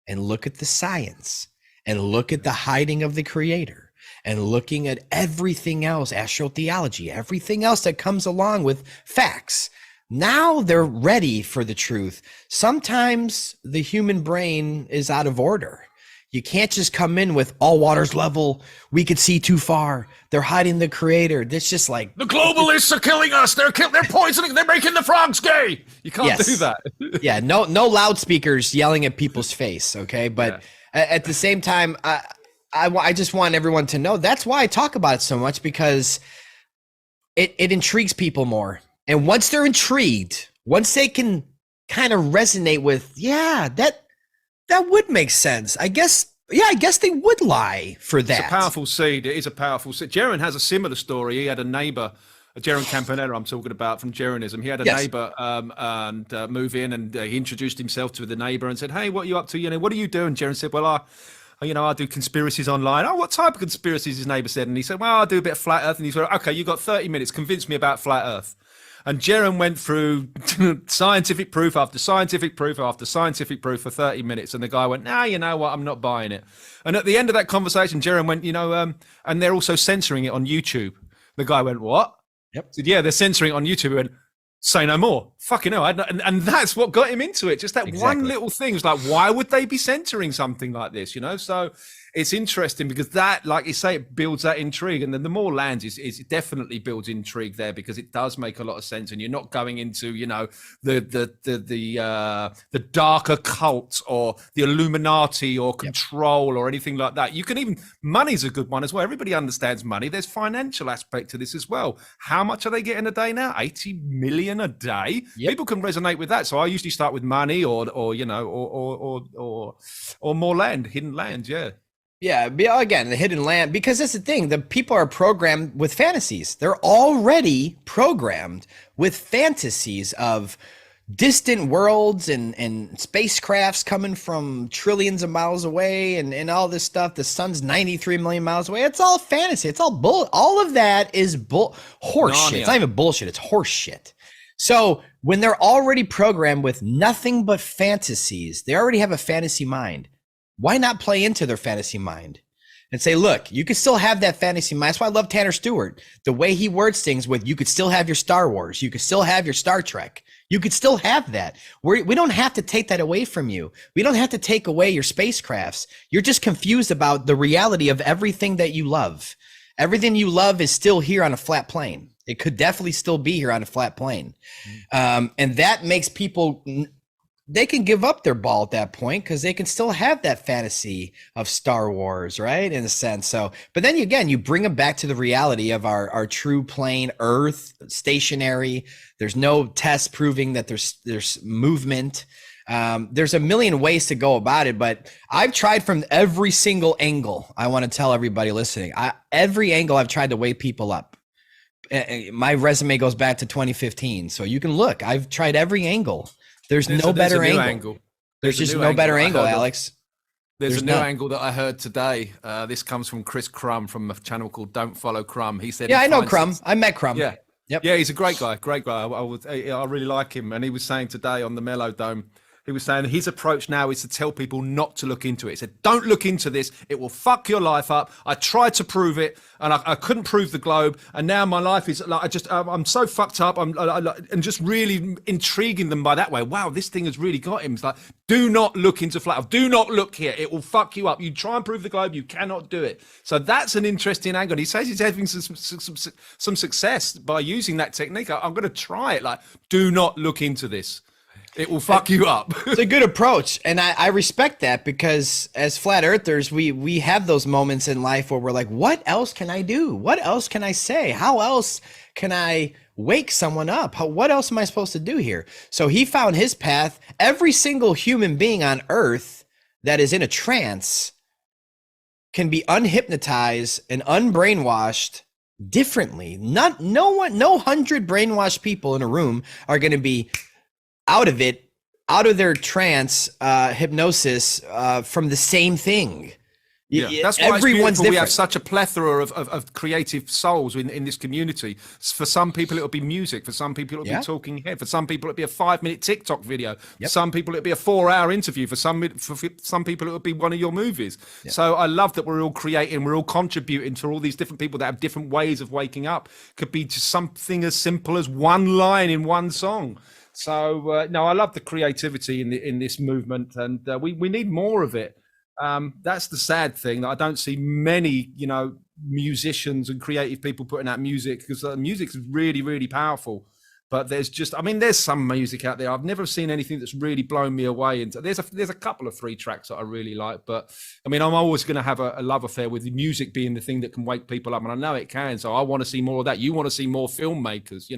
and look at the science and look at the hiding of the creator and looking at everything else, astrotheology, everything else that comes along with facts. Now they're ready for the truth. Sometimes the human brain is out of order. You can't just come in with all water's level. We could see too far. They're hiding the creator. That's just like the globalists are killing us. They're poisoning. They're making the frogs gay. You can't do that. Yeah, no loudspeakers yelling at people's face. Okay, but at the same time, I just want everyone to know that's why I talk about it so much, because it intrigues people more. And once they're intrigued, once they can kind of resonate with, that would make sense. I guess they would lie for that. It's a powerful seed. It is a powerful seed. Jaron has a similar story. He had a neighbor, Jaron Campanella I'm talking about from Jaronism. He had a neighbor and move in, and he introduced himself to the neighbor and said, "Hey, what are you up to? You know, what do you do?" And Jaron said, "Well, I do conspiracies online." "Oh, what type of conspiracies?" his neighbor said. And he said, "Well, I do a bit of flat earth." And he said, "Okay, you got 30 minutes. Convince me about flat earth." And Jaron went through scientific proof after scientific proof after scientific proof for 30 minutes. And the guy went, "Nah, you know what? I'm not buying it." And at the end of that conversation, Jaron went, and they're also censoring it on YouTube. The guy went, "What?" Yep. Said, "Yeah, they're censoring it on YouTube." He went, "Say no more." Fucking hell. And that's what got him into it. Just that one little thing. It's like, why would they be censoring something like this? So it's interesting because that, like you say, it builds that intrigue. And then the more lands, it definitely builds intrigue there, because it does make a lot of sense. And you're not going into, the darker cult or the Illuminati or control or anything like that. You can even, money's a good one as well. Everybody understands money. There's financial aspect to this as well. How much are they getting a day now? 80 million a day. Yep. People can resonate with that. So I usually start with money or more land, hidden land. Yeah. Yeah, again, the hidden land, because that's the thing. The people are programmed with fantasies. They're already programmed with fantasies of distant worlds and spacecrafts coming from trillions of miles away and all this stuff. The sun's 93 million miles away. It's all fantasy. It's all bull. All of that is horse shit. It's not even bullshit. It's horse shit. So when they're already programmed with nothing but fantasies, they already have a fantasy mind. Why not play into their fantasy mind and say, look, you could still have that fantasy mind. That's why I love Tanner Stewart. The way he words things with, you could still have your Star Wars. You could still have your Star Trek. You could still have that. We don't have to take that away from you. We don't have to take away your spacecrafts. You're just confused about the reality of everything that you love. Everything you love is still here on a flat plane. It could definitely still be here on a flat plane. And that makes people, they can give up their ball at that point, because they can still have that fantasy of Star Wars, right? In a sense. So, but then again, you bring them back to the reality of our true plane, Earth, stationary. There's no test proving that there's movement. There's a million ways to go about it, but I've tried from every single angle. I want to tell everybody listening, every angle I've tried to wake people up. My resume goes back to 2015. So you can look, I've tried every angle. There's no better angle. There's just no better angle, Alex. There's a new angle that I heard today. This comes from Chris Crum from a channel called Don't Follow Crum. He said, "Yeah, I know Crum. I met Crum. Yeah, yep. Yeah, he's a great guy. Great guy. I really like him. And he was saying today on the Mellow Dome, he was saying his approach now is to tell people not to look into it. He said, "Don't look into this. It will fuck your life up. I tried to prove it, and I couldn't prove the globe. And now my life is like, I'm so fucked up. And just really intriguing them by that way. Wow, this thing has really got him. It's like, do not look into flat earth. Do not look here. It will fuck you up. You try and prove the globe, you cannot do it." So that's an interesting angle. He says he's having some success by using that technique. I'm going to try it. Like, do not look into this. It will fuck you up. It's a good approach. And I respect that, because as flat earthers, we have those moments in life where we're like, what else can I do? What else can I say? How else can I wake someone up? What else am I supposed to do here? So he found his path. Every single human being on earth that is in a trance can be unhypnotized and unbrainwashed differently. No 100 brainwashed people in a room are going to be out of their trance hypnosis from the same thing. Yeah, that's why Everyone's we have different. such a plethora of creative souls in this community. For some people, it'll be music. For some people, it'll Yeah. be talking head. For some people, it'll be a 5-minute TikTok video. For Yep. some people, it'll be a 4-hour interview. For some people, it'll be one of your movies. Yeah. So I love that we're all creating, we're all contributing to all these different people that have different ways of waking up. Could be just something as simple as one line in one song. So no, I love the creativity in this movement, and we need more of it. That's the sad thing, that I don't see many, musicians and creative people putting out music, because music is really, really powerful. But there's some music out there. I've never seen anything that's really blown me away. And there's a couple of 3 tracks that I really like. But I mean, I'm always going to have a love affair with the music being the thing that can wake people up, and I know it can. So I want to see more of that. You want to see more filmmakers,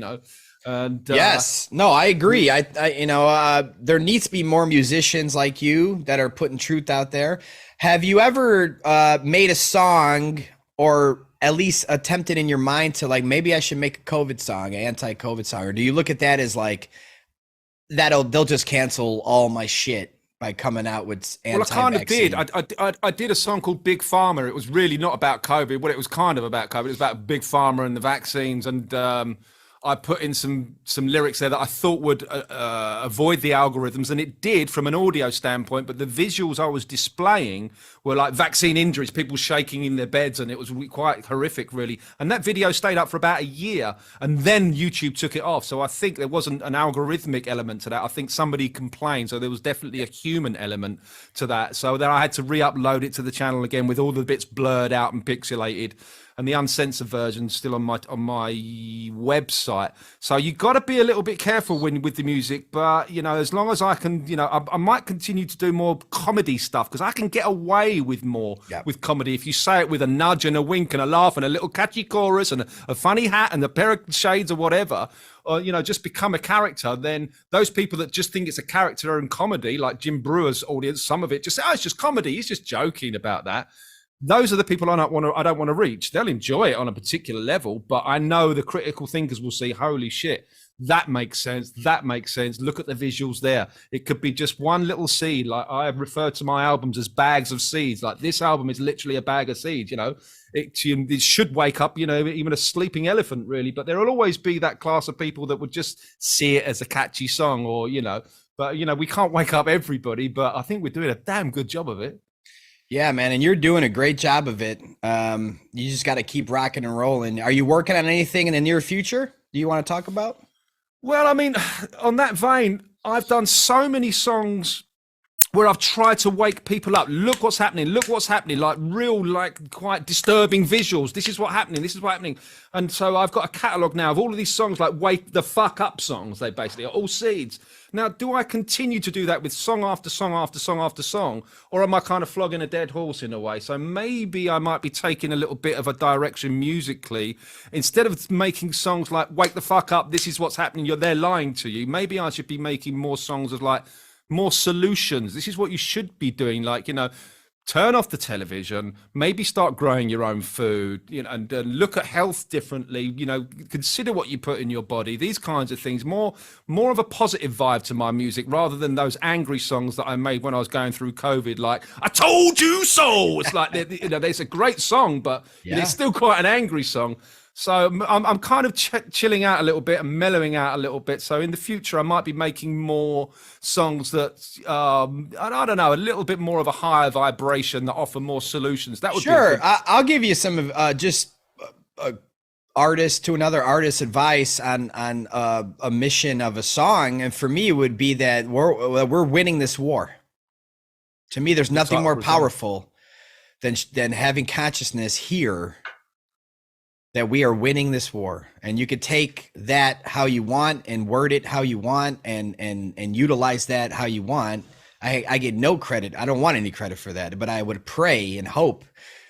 And yes, no, I agree. There needs to be more musicians like you that are putting truth out there. Have you ever made a song, or at least attempted in your mind to, like, maybe I should make a COVID song, an anti-COVID song, or do you look at that as like they'll just cancel all my shit by coming out with anti-vaccine? Well, I kind of did. I did a song called Big Pharma. It was really not about COVID. Well, it was kind of about COVID. It was about Big Pharma and the vaccines, and I put in some lyrics there that I thought would avoid the algorithms, and it did from an audio standpoint. But the visuals I was displaying were like vaccine injuries, people shaking in their beds, and it was quite horrific, really. And that video stayed up for about a year, and then YouTube took it off. So I think there wasn't an algorithmic element to that. I think somebody complained, so there was definitely a human element to that. So then I had to re-upload it to the channel again with all the bits blurred out and pixelated, and the uncensored version still on my website. So you got to be a little bit careful with the music, but as long as I can, I might continue to do more comedy stuff, because I can get away with more with comedy if you say it with a nudge and a wink and a laugh and a little catchy chorus and a funny hat and a pair of shades or whatever, or just become a character. Then those people that just think it's a character in comedy, like Jim Brewer's audience, some of it just say, oh, it's just comedy, he's just joking about that. Those are the people I don't want to reach. They'll enjoy it on a particular level, but I know the critical thinkers will see, holy shit, that makes sense. That makes sense. Look at the visuals there. It could be just one little seed. Like, I have referred to my albums as bags of seeds. Like, this album is literally a bag of seeds. It should wake up, even a sleeping elephant, really. But there will always be that class of people that would just see it as a catchy song, or But we can't wake up everybody. But I think we're doing a damn good job of it. Yeah, man, and you're doing a great job of it. You just got to keep rocking and rolling. Are you working on anything in the near future? Do you want to talk about? Well, I mean, on that vein, I've done so many songs where I've tried to wake people up. Look what's happening. Look what's happening. Like real, like quite disturbing visuals. This is what's happening. This is what's happening. And so I've got a catalogue now of all of these songs, like wake the fuck up songs. They basically are all seeds. Now, do I continue to do that with song after song after song after song? Or am I kind of flogging a dead horse in a way? So maybe I might be taking a little bit of a direction musically. Instead of making songs like wake the fuck up, this is what's happening, they're lying to you. Maybe I should be making more songs of like, more solutions. This is what you should be doing. Like, turn off the television, maybe start growing your own food, and look at health differently, consider what you put in your body, these kinds of things, more of a positive vibe to my music, rather than those angry songs that I made when I was going through COVID, like, I told you so. It's like, there's a great song, but it's still quite an angry song. So I'm kind of chilling out a little bit and mellowing out a little bit. So in the future, I might be making more songs that, I don't know, a little bit more of a higher vibration that offer more solutions. That would sure. I'll give you some of just artist to another artist's advice on a mission of a song. And for me, it would be that we're winning this war. To me, there's nothing more powerful than having consciousness here that we are winning this war. And you could take that how you want and word it how you want and utilize that how you want. I get no credit. I don't want any credit for that, but I would pray and hope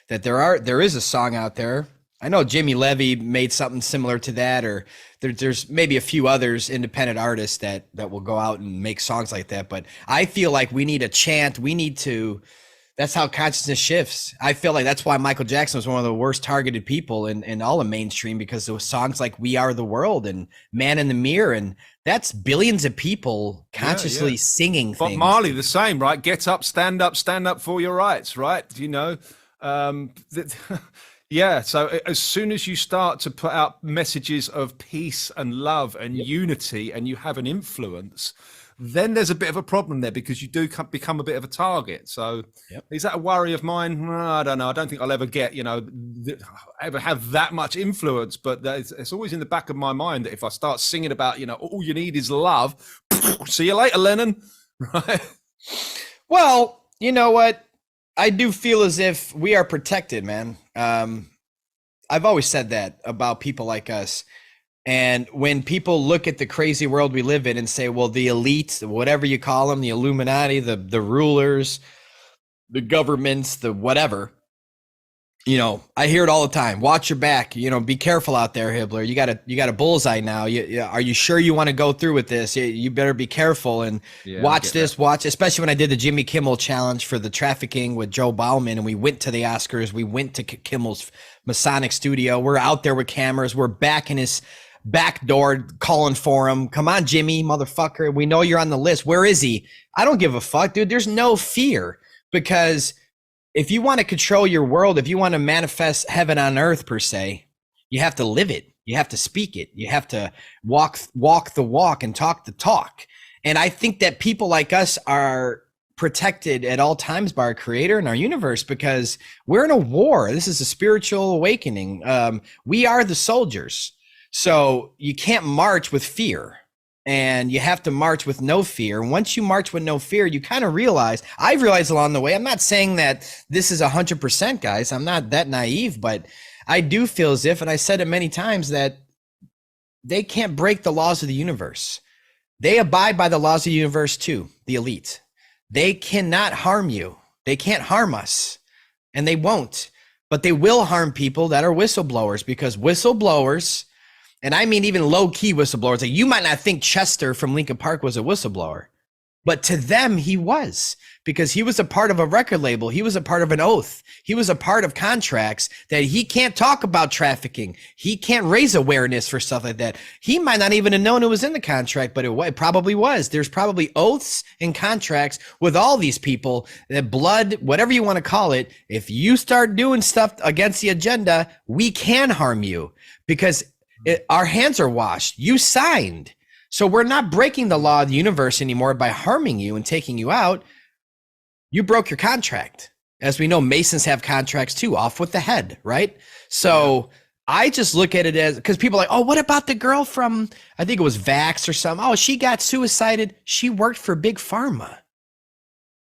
that there is a song out there. I know Jimmy Levy made something similar to that, or there's maybe a few others, independent artists that will go out and make songs like that. But I feel like we need a chant. That's how consciousness shifts. I feel like that's why Michael Jackson was one of the worst targeted people in all of mainstream, because there was songs like We Are the World and Man in the Mirror, and that's billions of people consciously singing things. But Marley, the same, right? Get up, stand up for your rights, right? That, yeah. So as soon as you start to put out messages of peace and love and Yep. unity, and you have an influence, then there's a bit of a problem there because you do become a bit of a target. So Yep. is that a worry of mine? I don't know. I don't think I'll ever get, ever have that much influence. But it's always in the back of my mind that if I start singing about, all you need is love. See you later, Lennon. Right. Well, you know what? I do feel as if we are protected, man. I've always said that about people like us. And when people look at the crazy world we live in and say, well, the elite, whatever you call them, the Illuminati, the rulers, the governments, the whatever, I hear it all the time. Watch your back, be careful out there, Hibbler. You got a bullseye now. Are you sure you want to go through with this? You better be careful and watch this, especially when I did the Jimmy Kimmel challenge for the trafficking with Joe Bauman, and we went to the Oscars, we went to Kimmel's Masonic studio. We're out there with cameras. We're back in his back door calling for him. Come on, Jimmy, motherfucker. We know you're on the list. Where is he? I don't give a fuck, dude. There's no fear, because if you want to control your world, if you want to manifest heaven on earth per se, you have to live it. You have to speak it. You have to walk the walk and talk the talk. And I think that people like us are protected at all times by our creator and our universe, because we're in a war. This is a spiritual awakening. We are the soldiers. So you can't march with fear, and you have to march with no fear. And once you march with no fear, you kind of realize, I've realized along the way, I'm not saying that this is 100%, guys. I'm not that naive, but I do feel as if, and I said it many times, that they can't break the laws of the universe. They abide by the laws of the universe too, the elite. They cannot harm you. They can't harm us, and they won't. But they will harm people that are whistleblowers, because whistleblowers, and I mean even low-key whistleblowers, like you might not think Chester from Lincoln Park was a whistleblower, but to them he was, because he was a part of a record label. He was a part of an oath. He was a part of contracts that he can't talk about trafficking. He can't raise awareness for stuff like that. He might not even have known it was in the contract, but it probably was. There's probably oaths and contracts with all these people, that blood, whatever you want to call it. If you start doing stuff against the agenda, we can harm you, because our hands are washed. You signed. So we're not breaking the law of the universe anymore by harming you and taking you out. You broke your contract. As we know, Masons have contracts too, off with the head, right? So I just look at it as, because people are like, oh, what about the girl from, I think it was Vax or something? Oh, she got suicided. She worked for Big Pharma.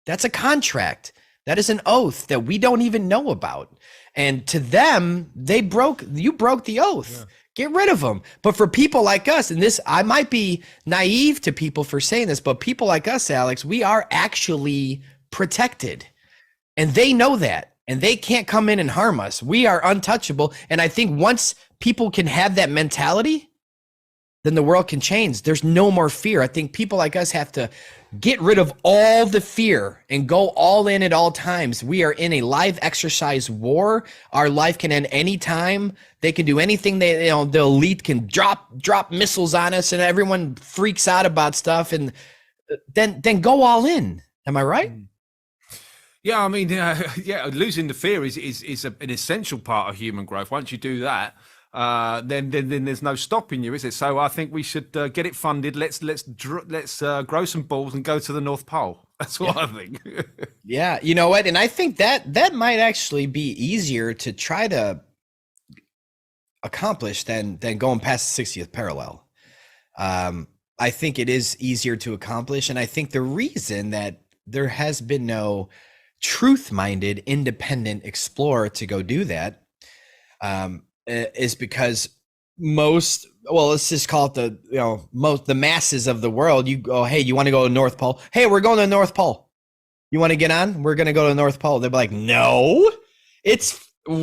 That's a contract. That is an oath that we don't even know about. And to them, you broke the oath. Yeah. Get rid of them. But for people like us, and this, I might be naive to people for saying this, but people like us, Alex, we are actually protected. And they know that. And they can't come in and harm us. We are untouchable. And I think once people can have that mentality, then the world can change. There's no more fear. I think people like us have to get rid of all the fear and go all in at all times. We are in a live exercise war. Our life can end any time. They can do anything. The elite can drop missiles on us, and everyone freaks out about stuff. And then go all in. Am I right? Yeah, I mean, losing the fear is an essential part of human growth. Once you do that, then there's no stopping you, is it? So I think we should get it funded. Let's grow some balls and go to the North Pole. That's what I think. Yeah, you know what? And I think that might actually be easier to try to accomplish than going past the 60th parallel. I think it is easier to accomplish, and I think the reason that there has been no truth-minded, independent explorer to go do that is because let's just call it the masses of the world. You go, hey, you want to go to the North Pole? Hey, we're going to the North Pole. You want to get on? We're going to go to the North Pole. They'll be like, no, it's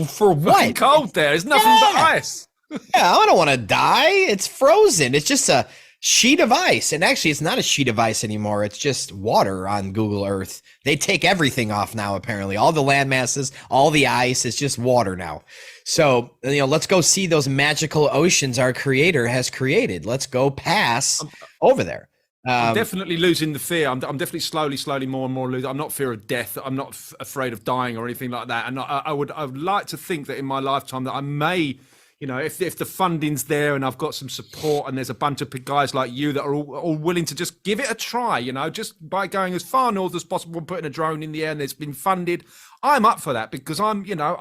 for what? It's cold there. It's nothing but ice. Yeah, I don't want to die. It's frozen. It's just a sheet of ice. And actually, it's not a sheet of ice anymore. It's just water on Google Earth. They take everything off now, apparently. All the land masses, all the ice, it's just water now. So, let's go see those magical oceans our creator has created. Let's go pass over there. I'm definitely losing the fear. I'm definitely slowly, more and more losing. I'm not fear of death. I'm not afraid of dying or anything like that. And I would like to think that in my lifetime that I may, you know, if the funding's there and I've got some support and there's a bunch of guys like you that are all willing to just give it a try, you know, just by going as far north as possible and putting a drone in the air and it's been funded. I'm up for that because I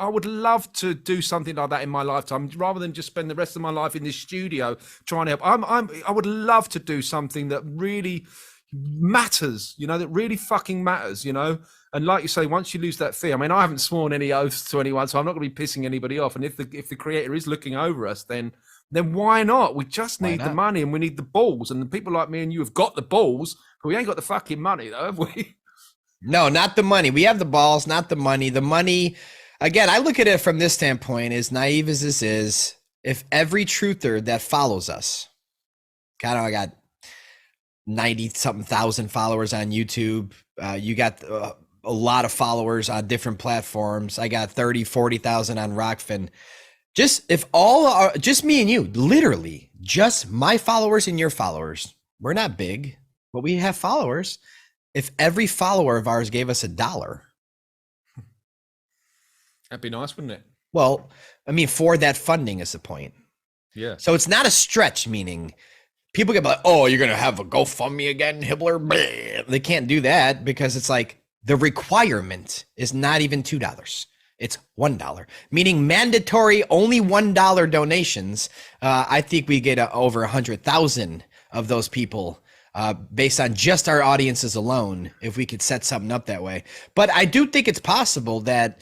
would love to do something like that in my lifetime rather than just spend the rest of my life in this studio trying to help. I would love to do something that really matters, you know, that really fucking matters, you know. And like you say, once you lose that fear, I mean, I haven't sworn any oaths to anyone, so I'm not going to be pissing anybody off. And if the creator is looking over us, then why not? We just need the money and we need the balls. And the people like me and you have got the balls, but we ain't got the fucking money, though, have we? No, not the money. We have the balls, not the money. The money, again, I look at it from this standpoint, as naive as this is, if every truther that follows us, I got 90-something thousand followers on YouTube. You got a lot of followers on different platforms. I got 30, 40,000 on Rockfin. Just if all are just me and you, literally just my followers and your followers, we're not big, but we have followers. If every follower of ours gave us $1, that'd be nice, wouldn't it? Well, I mean, for that funding is the point. Yeah. So it's not a stretch, meaning people get like, oh, you're going to have a GoFundMe again, Hibbler? Bleh. They can't do that because it's like the requirement is not even $2. It's $1, meaning mandatory only $1 donations. I think we get over 100,000 of those people based on just our audiences alone, if we could set something up that way. But I do think it's possible that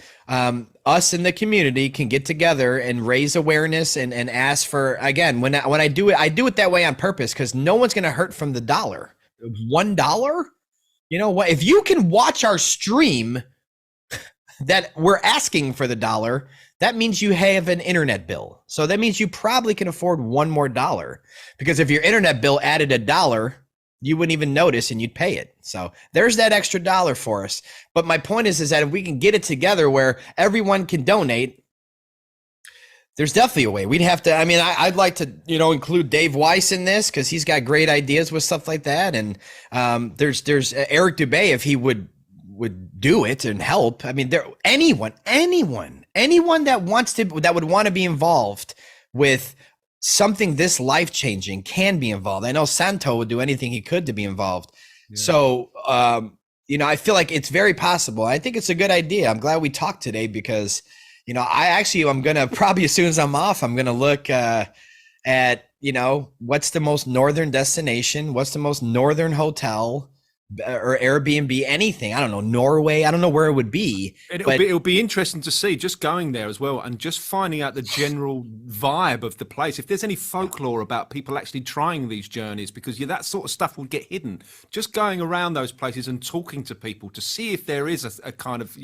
us in the community can get together and raise awareness and ask for, again, when I do it that way on purpose, because no one's going to hurt from the dollar. $1? You know what? If you can watch our stream that we're asking for the $1, that means you have an internet bill. So that means you probably can afford one more $1, because if your internet bill added $1, you wouldn't even notice and you'd pay it. So there's that extra $1 for us. But my point is that if we can get it together where everyone can donate, there's definitely a way. We'd have to, I mean, I'd like to, include Dave Weiss in this because he's got great ideas with stuff like that. And there's Eric Dubé, if he would do it and help. I mean, anyone that would want to be involved with something this life-changing can be involved. I know Santo would do anything he could to be involved. Yeah. So, I feel like it's very possible. I think it's a good idea. I'm glad we talked today because, I'm going to probably, as soon as I'm off, I'm going to look at, what's the most northern destination? What's the most northern hotel or Airbnb, anything. I don't know, Norway. I don't know where it would be. It'll be interesting to see just going there as well and just finding out the general vibe of the place. If there's any folklore about people actually trying these journeys, because that sort of stuff will get hidden. Just going around those places and talking to people to see if there is a kind of,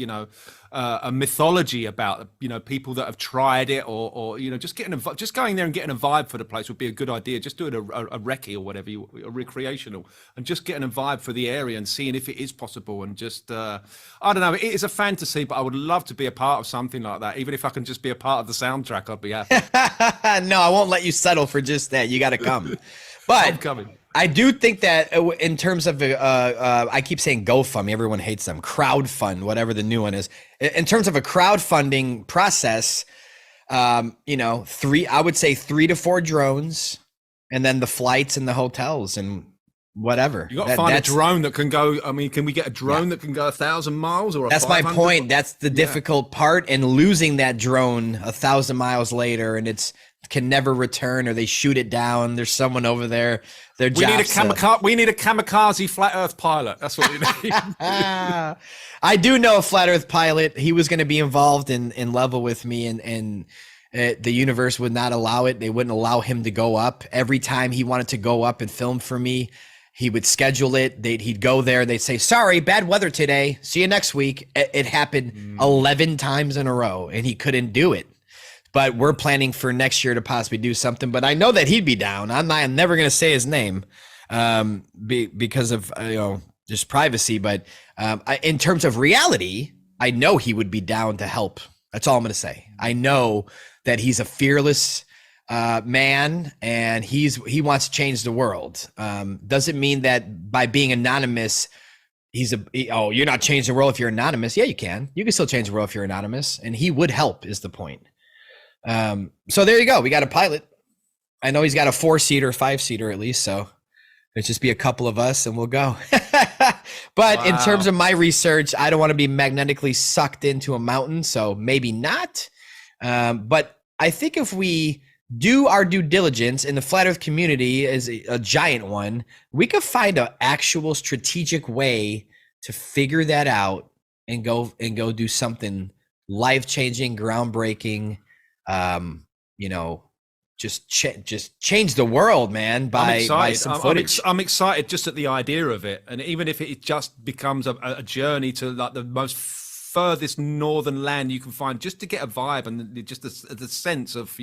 a mythology about, people that have tried it or just going there and getting a vibe for the place would be a good idea. Just doing a recce or whatever, a recreational, and just getting a vibe for the area and seeing if it is possible. And just, I don't know, it is a fantasy, but I would love to be a part of something like that. Even if I can just be a part of the soundtrack, I'd be happy. No, I won't let you settle for just that. You got to come. But I'm coming. I do think that in terms of, I keep saying GoFundMe, everyone hates them, crowdfund, whatever the new one is. In terms of a crowdfunding process, I would say 3 to 4 drones, and then the flights and the hotels and whatever. You got to find a drone that can go. I mean, can we get a drone that can go 1,000 miles or? That's my point. That's the difficult part, and losing that drone 1,000 miles later, and can never return, or they shoot it down. There's someone over there. We need a kamikaze flat Earth pilot. That's what we need. I do know a flat Earth pilot. He was going to be involved in level with me, and the universe would not allow it. They wouldn't allow him to go up. Every time he wanted to go up and film for me, he would schedule it. He'd go there. They'd say, sorry, bad weather today. See you next week. It happened 11 times in a row, and he couldn't do it. But we're planning for next year to possibly do something. But I know that he'd be down. I'm never going to say his name because of just privacy. But in terms of reality, I know he would be down to help. That's all I'm going to say. I know that he's a fearless man, and he wants to change the world. Doesn't mean that by being anonymous, you're not changing the world if you're anonymous. Yeah, you can. You can still change the world if you're anonymous, and he would help is the point. So there you go. We got a pilot. I know he's got a 4-seater, 5-seater at least. So it'll just be a couple of us and we'll go. But in terms of my research, I don't want to be magnetically sucked into a mountain. So maybe not. But I think if we do our due diligence, and the flat earth community is a giant one, we could find an actual strategic way to figure that out and go do something life-changing, groundbreaking, just change the world, man, by some footage. I'm excited just at the idea of it. And even if it just becomes a journey to like the most furthest northern land you can find, just to get a vibe and just the sense of,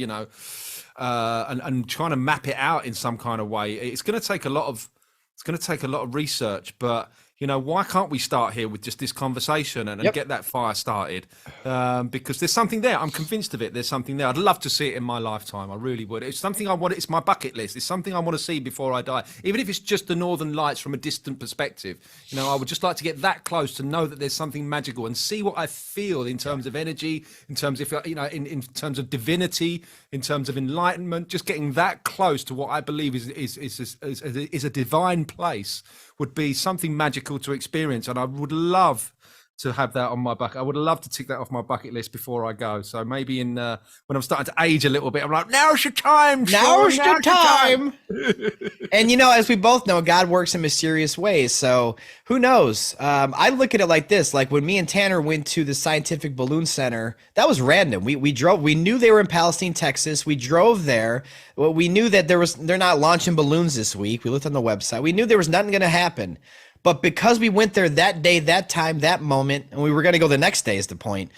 and trying to map it out in some kind of way. It's going to take a lot of research, but why can't we start here with just this conversation and get that fire started? Because there's something there. I'm convinced of it. There's something there. I'd love to see it in my lifetime. I really would. It's something I want. It's my bucket list. It's something I want to see before I die. Even if it's just the northern lights from a distant perspective. I would just like to get that close to know that there's something magical and see what I feel in terms of energy, in terms of, in terms of divinity, in terms of enlightenment. Just getting that close to what I believe is a divine place would be something magical to experience, and I would love to have that on my bucket. I would love to tick that off my bucket list before I go. So maybe when I'm starting to age a little bit, I'm like, now's your time. Now's your time. And as we both know, God works in mysterious ways. So who knows? I look at it like this: like when me and Tanner went to the Scientific Balloon Center, that was random. We drove. We knew they were in Palestine, Texas. We drove there. Well, we knew that they're not launching balloons this week. We looked on the website. We knew there was nothing going to happen. But because we went there that day, that time, that moment, and we were going to go the next day is the point.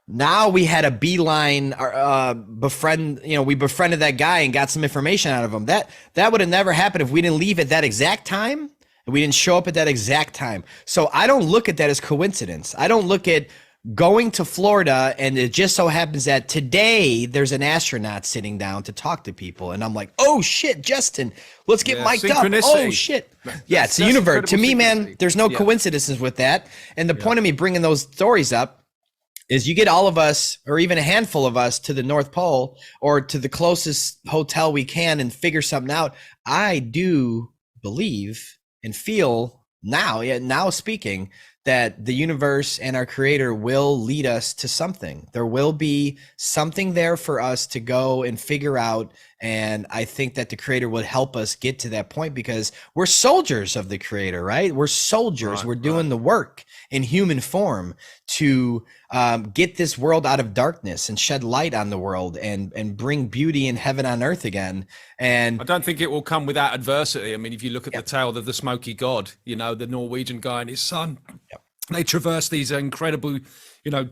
Now we had a beeline, we befriended that guy and got some information out of him. That would have never happened if we didn't leave at that exact time and we didn't show up at that exact time. So I don't look at that as coincidence. I don't look at going to Florida and it just so happens that today there's an astronaut sitting down to talk to people. And I'm like, oh shit, Justin, let's get mic'd up. Oh shit. Yeah, it's the universe. To me, man, there's no coincidences with that. And the point of me bringing those stories up is you get all of us, or even a handful of us, to the North Pole or to the closest hotel we can and figure something out. I do believe and feel now speaking, that the universe and our creator will lead us to something. There will be something there for us to go and figure out. And I think that the creator would help us get to that point because we're soldiers of the creator, right? We're soldiers. We're doing the work in human form to get this world out of darkness and shed light on the world and bring beauty and heaven on earth again. And I don't think it will come without adversity. I mean, if you look at the tale of the Smoky God, the Norwegian guy and his son, they traversed these incredible,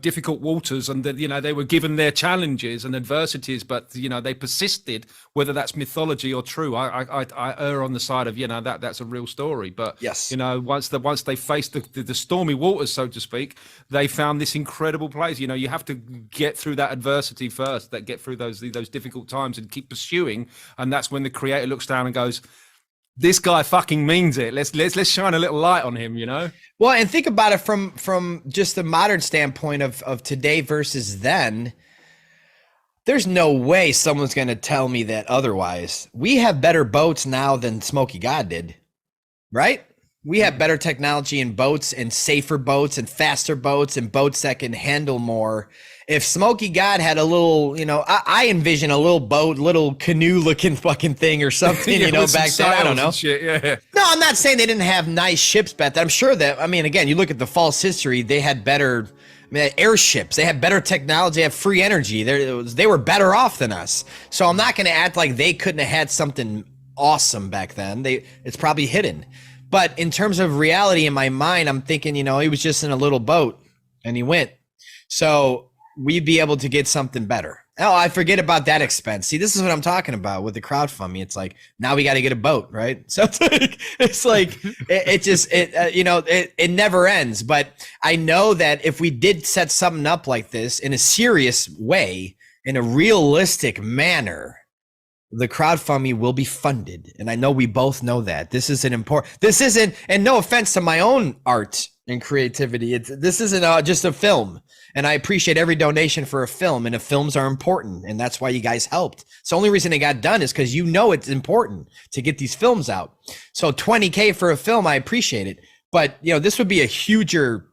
difficult waters, and they were given their challenges and adversities, but they persisted. Whether that's mythology or true, I err on the side of that's a real story. But yes, once they faced the stormy waters, so to speak, they found this incredible place. You have to get through that adversity first, get through those difficult times, and keep pursuing. And that's when the creator looks down and goes, this guy fucking means it. Let's shine a little light on him, Well, and think about it from just the modern standpoint of today versus then. There's no way someone's going to tell me that otherwise. We have better boats now than Smoky God did, right? We have better technology in boats and safer boats and faster boats and boats that can handle more. If Smoky God had a little, I envision a little boat, little canoe looking fucking thing or something, back then. I don't know. Shit, yeah. No, I'm not saying they didn't have nice ships back then. I'm sure that, again, you look at the false history, they had better airships. They had better technology, they have free energy. They were better off than us. So I'm not going to act like they couldn't have had something awesome back then. It's probably hidden. But in terms of reality in my mind, I'm thinking, he was just in a little boat and he went. So we'd be able to get something better. Oh, I forget about that expense. See, this is what I'm talking about with the crowdfunding. It's like, now we got to get a boat, right? So it never ends. But I know that if we did set something up like this in a serious way, in a realistic manner, the crowdfunding will be funded. And I know we both know that. This isn't important. This isn't, and no offense to my own art and creativity, this isn't just a film. And I appreciate every donation for a film, and films are important. And that's why you guys helped. So the only reason it got done is because it's important to get these films out. So $20K for a film, I appreciate it. But, this would be a huger,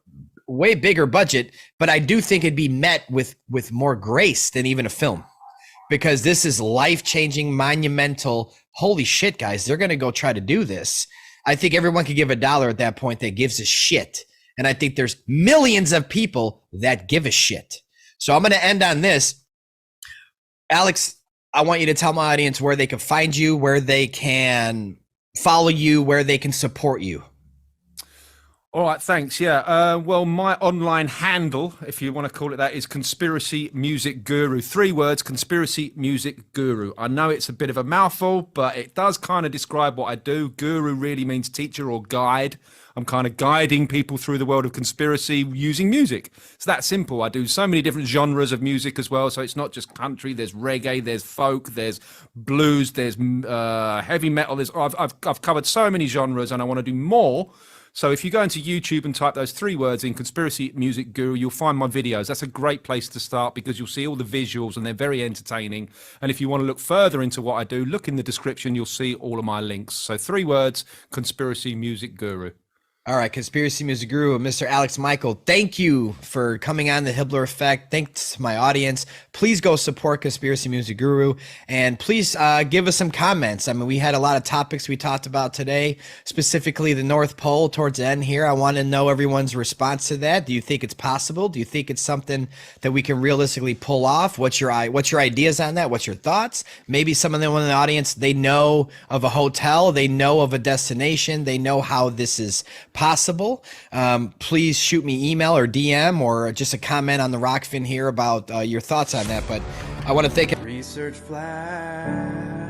way bigger budget. But I do think it'd be met with more grace than even a film. Because this is life-changing, monumental. Holy shit, guys, they're going to go try to do this. I think everyone could give $1 at that point that gives a shit. And I think there's millions of people that give a shit. So I'm going to end on this. Alex, I want you to tell my audience where they can find you, where they can follow you, where they can support you. All right, thanks. Yeah. Well, my online handle, if you want to call it that, is Conspiracy Music Guru. 3 words, Conspiracy Music Guru. I know it's a bit of a mouthful, but it does kind of describe what I do. Guru really means teacher or guide. I'm kind of guiding people through the world of conspiracy using music. It's that simple. I do so many different genres of music as well. So it's not just country. There's reggae, there's folk, there's blues, there's heavy metal. I've covered so many genres, and I want to do more. So if you go into YouTube and type those 3 words in, Conspiracy Music Guru, you'll find my videos. That's a great place to start because you'll see all the visuals and they're very entertaining. And if you want to look further into what I do, look in the description. You'll see all of my links. So 3 words, Conspiracy Music Guru. All right, Conspiracy Music Guru, Mr. Alex Michael, thank you for coming on the Hibbler Effect. Thanks to my audience. Please go support Conspiracy Music Guru, and please give us some comments. I mean, we had a lot of topics we talked about today, specifically the North Pole towards the end here. I want to know everyone's response to that. Do you think it's possible? Do you think it's something that we can realistically pull off? What's your ideas on that? What's your thoughts? Maybe some of them in the audience, they know of a hotel, they know of a destination, they know how this is possible. Please shoot me email or DM or just a comment on the Rockfin here about your thoughts on that. But I want to thank Research flash.